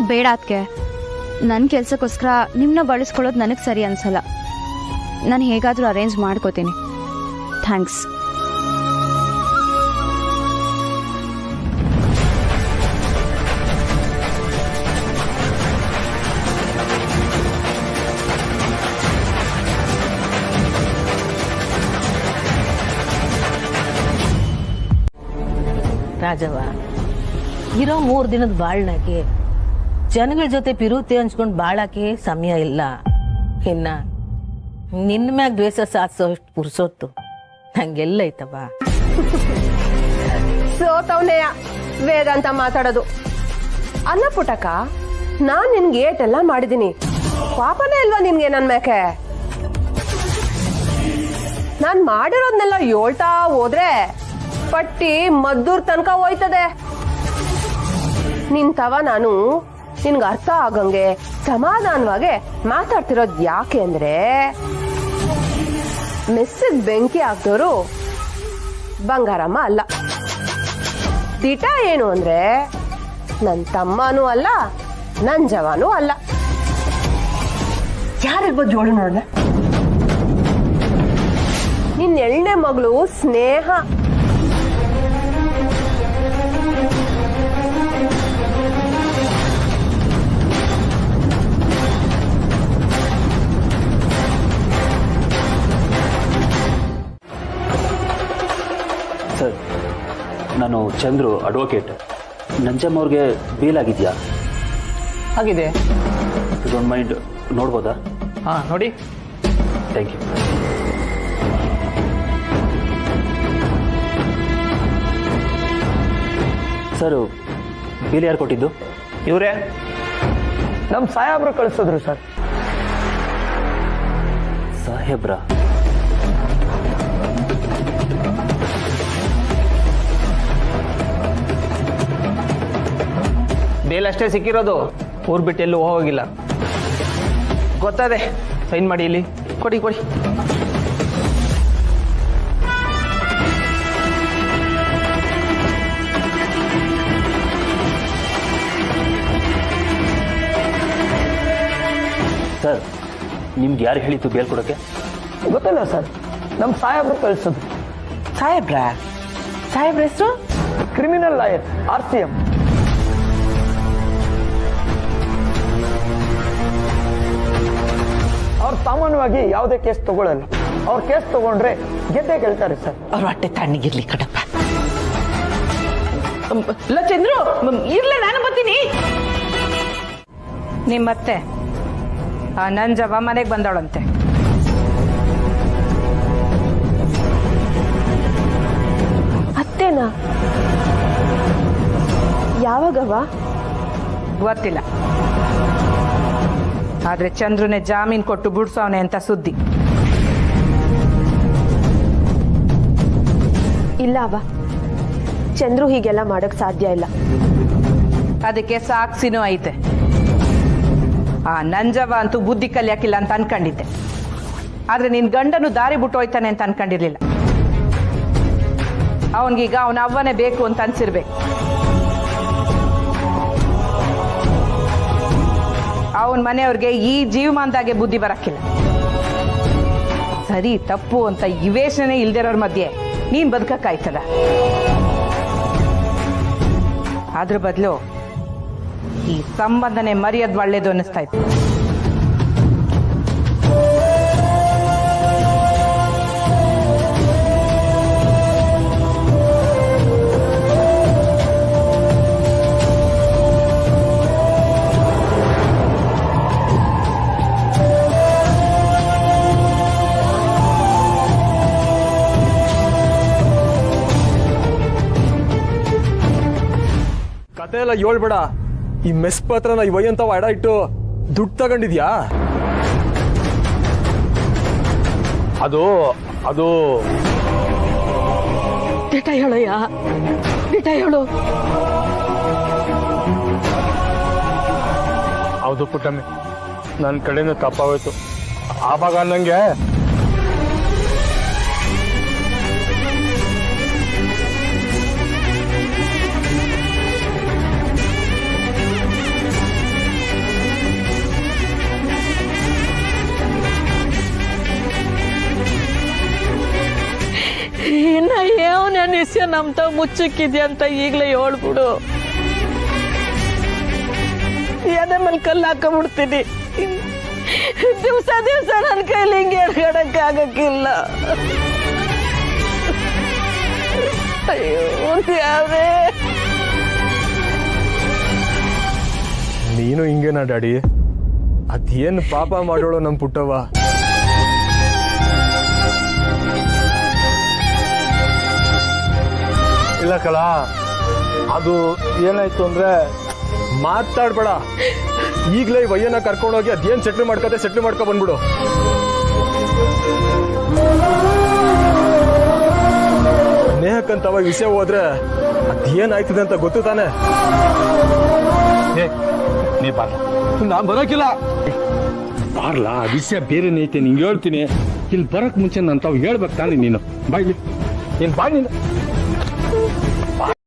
Speaker 4: ಬೇಡ ಅದಕ್ಕೆ, ನನ್ನ ಕೆಲಸಕ್ಕೋಸ್ಕರ ನಿಮ್ಮನ್ನ ಬಳಸ್ಕೊಳ್ಳೋದು ನನಗೆ ಸರಿ ಅನ್ಸಲ್ಲ. ನಾನು ಹೇಗಾದರೂ ಅರೇಂಜ್ ಮಾಡ್ಕೋತೀನಿ. ಥ್ಯಾಂಕ್ಸ್.
Speaker 3: ರಾಜವ್ವ, ಇರೋ 3 ದಿನದ ಬಾಳ್ನಾಗೆ ಜನಗಳ ಜೊತೆ ಪಿರುತಿ ಹಂಚ್ಕೊಂಡು ಬಾಳಕ್ಕೆ ಸಮಯ ಇಲ್ಲ. ಇನ್ನ ನಿನ್ನ ಮ್ಯಾಗ ದ್ವೇಷ ಸಾಧಿಸೋಷ್ಟು ಪುರ್ಸೊತ್ತು ನಂಗೆಲ್ಲ ಐತವ.
Speaker 7: ಸೋತವನೆಯ ವೇದಾಂತ ಮಾತಾಡೋದು. ಅಲ್ಲ ಪುಟಕ, ನಾನ್ ನಿನ್ಗೆ ಏಟೆಲ್ಲ ಮಾಡಿದೀನಿ, ಪಾಪನೇ ಇಲ್ವಾ ನಿನ್ಗೆ ನನ್ ಮ್ಯಾಕೆ? ನಾನ್ ಮಾಡಿರೋದ್ನೆಲ್ಲ ಹೇಳ್ತಾ ಹೋದ್ರೆ ಪಟ್ಟಿ ಮದ್ದೂರ್ ತನಕ ಹೋಯ್ತದೆ. ನಿಂತವ ನಾನು ನಿನ್ಗೆ ಅರ್ಥ ಆಗಂಗೆ ಸಮಾಧಾನವಾಗಿ ಮಾತಾಡ್ತಿರೋದ್ ಯಾಕೆ ಅಂದ್ರೆ, ಮೆಸ್ಸಿಗೆ ಬೆಂಕಿ ಹಾಕ್ದವರು ಬಂಗಾರಮ್ಮ ಅಲ್ಲ. ದಿಟ ಏನು ಅಂದ್ರೆ ನನ್ ತಮ್ಮನೂ ಅಲ್ಲ, ನನ್ ಜವಾನೂ ಅಲ್ಲ. ಯಾರಿರ್ಬೋದು ಜೋಡು ನೋಡ? ನಿನ್ 2ನೇ ಮಗಳು ಸ್ನೇಹ.
Speaker 8: ಸರ್, ನಾನು ಚಂದ್ರು, ಅಡ್ವೊಕೇಟ್. ನಂಜಮ್ಮ ಅವ್ರಿಗೆ ಬೇಲ್ ಆಗಿದೆಯಾ?
Speaker 10: ಆಗಿದೆ.
Speaker 8: ಡೋಂಟ್ ಮೈಂಡ್ ನೋಡ್ಬೋದಾ?
Speaker 10: ಹಾಂ, ನೋಡಿ.
Speaker 8: Thank you. ಸರ್, ಬೇಲ್ ಯಾರು ಕೊಟ್ಟಿದ್ದು?
Speaker 10: ಇವರೇ ನಮ್ಮ ಸಾಹೇಬ್ರು ಕಳಿಸಿದ್ರು ಸರ್.
Speaker 8: ಸಾಹೇಬ್ರ?
Speaker 10: ಬೇಲ್ ಅಷ್ಟೇ ಸಿಕ್ಕಿರೋದು, ಊರ್ ಬಿಟ್ಟು ಎಲ್ಲೂ ಹೋಗಿಲ್ಲ. ಗೊತ್ತದೆ, ಸೈನ್ ಮಾಡಿ ಇಲ್ಲಿ ಕೊಡಿ ಕೊಡಿ.
Speaker 8: ಸರ್ ನಿಮ್ಗೆ ಯಾರು ಹೇಳಿತ್ತು ಬೇಲ್ ಕೊಡೋಕ್ಕೆ?
Speaker 10: ಗೊತ್ತಿಲ್ಲ ಸರ್, ನಮ್ಮ ಸಾಹೇಬ್ರು ಕಳಿಸೋದು.
Speaker 5: ಸಾಹೇಬ್ರ ಹೆಸರು
Speaker 10: ಕ್ರಿಮಿನಲ್ ಲಾಯರ್ RCM. ಅವ್ರು ಸಾಮಾನ್ಯವಾಗಿ ಯಾವುದೇ ಕೇಸ್ ತಗೊಳ್ಳಲ್ಲ. ಅವ್ರ ಕೇಸ್ ತಗೊಂಡ್ರೆ ಗೆದ್ದೆ ಗೆಲ್ತಾರೆ ಸರ್.
Speaker 5: ಅವ್ರ ಹೊಟ್ಟೆ ತಣ್ಣಗಿರ್ಲಿ ಕಣಪ್ಪ. ಇಲ್ಲ ಚಂದ್ರು, ಇರ್ಲಿ ನಾನು ಬರ್ತೀನಿ.
Speaker 9: ನಿಮ್ಮತ್ತೆ ಆ ನಂಜವ್ವ ಮನೆಗೆ ಬಂದವಳಂತೆ.
Speaker 15: ಅತ್ತೇನಾ? ಯಾವಾಗವ?
Speaker 9: ಗೊತ್ತಿಲ್ಲ, ಆದ್ರೆ ಚಂದ್ರುನೇ ಜಾಮೀನ್ ಕೊಟ್ಟು ಬಿಡ್ಸವನೆ ಅಂತ ಸುದ್ದಿ.
Speaker 15: ಇಲ್ಲ ಅವ, ಚಂದ್ರು ಹೀಗೆಲ್ಲ ಮಾಡಕ್ ಸಾಧ್ಯ ಇಲ್ಲ.
Speaker 9: ಅದಕ್ಕೆ ಸಾಕ್ಷಿನೂ ಐತೆ. ಆ ನಂಜವ್ವ ಅಂತೂ ಬುದ್ಧಿ ಕಲಿಯಕ್ಕಿಲ್ಲ ಅಂತ ಅನ್ಕೊಂಡಿದ್ದೆ, ಆದ್ರೆ ನಿನ್ ಗಂಡನು ದಾರಿ ಬಿಟ್ಟು ಹೋಯ್ತಾನೆ ಅಂತ ಅನ್ಕೊಂಡಿರ್ಲಿಲ್ಲ. ಅವನ್ಗೀಗ ಅವನ ಅವ್ವನೇ ಬೇಕು ಅಂತ ಅನ್ಸಿರ್ಬೇಕು. ಅವನ ಮನೆಯವ್ರಿಗೆ ಈ ಜೀವಮಾನದಾಗೆ ಬುದ್ಧಿ ಬರಕ್ಕಿಲ್ಲ. ಸರಿ ತಪ್ಪು ಅಂತ ವಿವೇಚನೆ ಇಲ್ದಿರೋರ್ ಮಧ್ಯೆ ನೀನ್ ಬದುಕಕ್ಕಾಯ್ತದ? ಅದ್ರ ಬದಲು ಈ ಸಂಬಂಧನೆ ಮರೆಯೋದು ಒಳ್ಳೇದು ಅನ್ನಿಸ್ತಾ ಇತ್ತು.
Speaker 17: ಕತೆ ಎಲ್ಲ ಹೇಳ್ಬೇಡ. ಈ ಮೆಸ್ ಪತ್ರನ ಇವಯ್ಯಂತ ಅಡ ಇಟ್ಟು ದುಡ್ಡು ತಗೊಂಡಿದ್ಯಾ? ಅದು
Speaker 5: ದಿಟ ಹೇಳಯ್ಯ, ದಿಟ ಹೇಳು.
Speaker 12: ಹೌದು ಪುಟ್ಟಮ್ಮಿ, ನನ್ನ ಕಡೆಯಿಂದ ತಪ್ಪಾಗೋಯ್ತು. ಆವಾಗ ನಂಗೆ
Speaker 5: ಇನ್ನ ಏವನ ನಿಶ್ಚಯ ನಮ್ತ ಮುಚ್ಚಕ್ಕಿದ್ಯಾ ಅಂತ ಈಗಲೇ ಹೇಳ್ಬಿಡು. ಎದೆ ಮೇಲೆ ಕಲ್ಲು ಹಾಕೊಂಡ್ಬಿಡ್ತೀನಿ. ದಿವಸ ನನ್ನ ಕೈಲಿ ಹಿಂಗೆ ಎಡ್ಗಡಕ್ಕೆ ಆಗಕ್ಕಿಲ್ಲ. ಅಯ್ಯೋ ಯಾರೇ,
Speaker 17: ನೀನು ಹಿಂಗೇನಾ ಡ್ಯಾಡಿ? ಅದೇನು ಪಾಪ ಮಾಡೋಳು ನಮ್ಮ ಪುಟ್ಟವ್ವ. ಇಲ್ಲ ಕಲ, ಅದು ಏನಾಯ್ತು ಅಂದ್ರೆ ಮಾತಾಡ್ಬೇಡ. ಈಗಲೇ ವಯ್ಯನ ಕರ್ಕೊಂಡೋಗಿ ಅದೇನ್ ಸೆಟ್ಲ್ ಮಾಡ್ಕೊ ಬಂದ್ಬಿಡು. ನೇಹಕ್ಕಂತವ ವಿಷಯ ಹೋದ್ರೆ ಅದೇನಾಯ್ತದೆ ಅಂತ ಗೊತ್ತು ತಾನೆ?
Speaker 12: ನೀ ಬಾರ,
Speaker 17: ನಾನ್ ಬರೋಕಿಲ್ಲ.
Speaker 12: ಬಾರ್ಲಾ, ವಿಷಯ ಬೇರೆನೇ ಐತೆ, ನಿಂಗೆ ಹೇಳ್ತೀನಿ. ಇಲ್ಲಿ ಬರಕ್ ಮುಂಚೆ ನಾನು ತಾವು ಹೇಳ್ಬೇಕು ತಾನೆ. ನೀನು ಬಾಯ್ಲಿ, ನೀನು ಬಾ. ನೀನು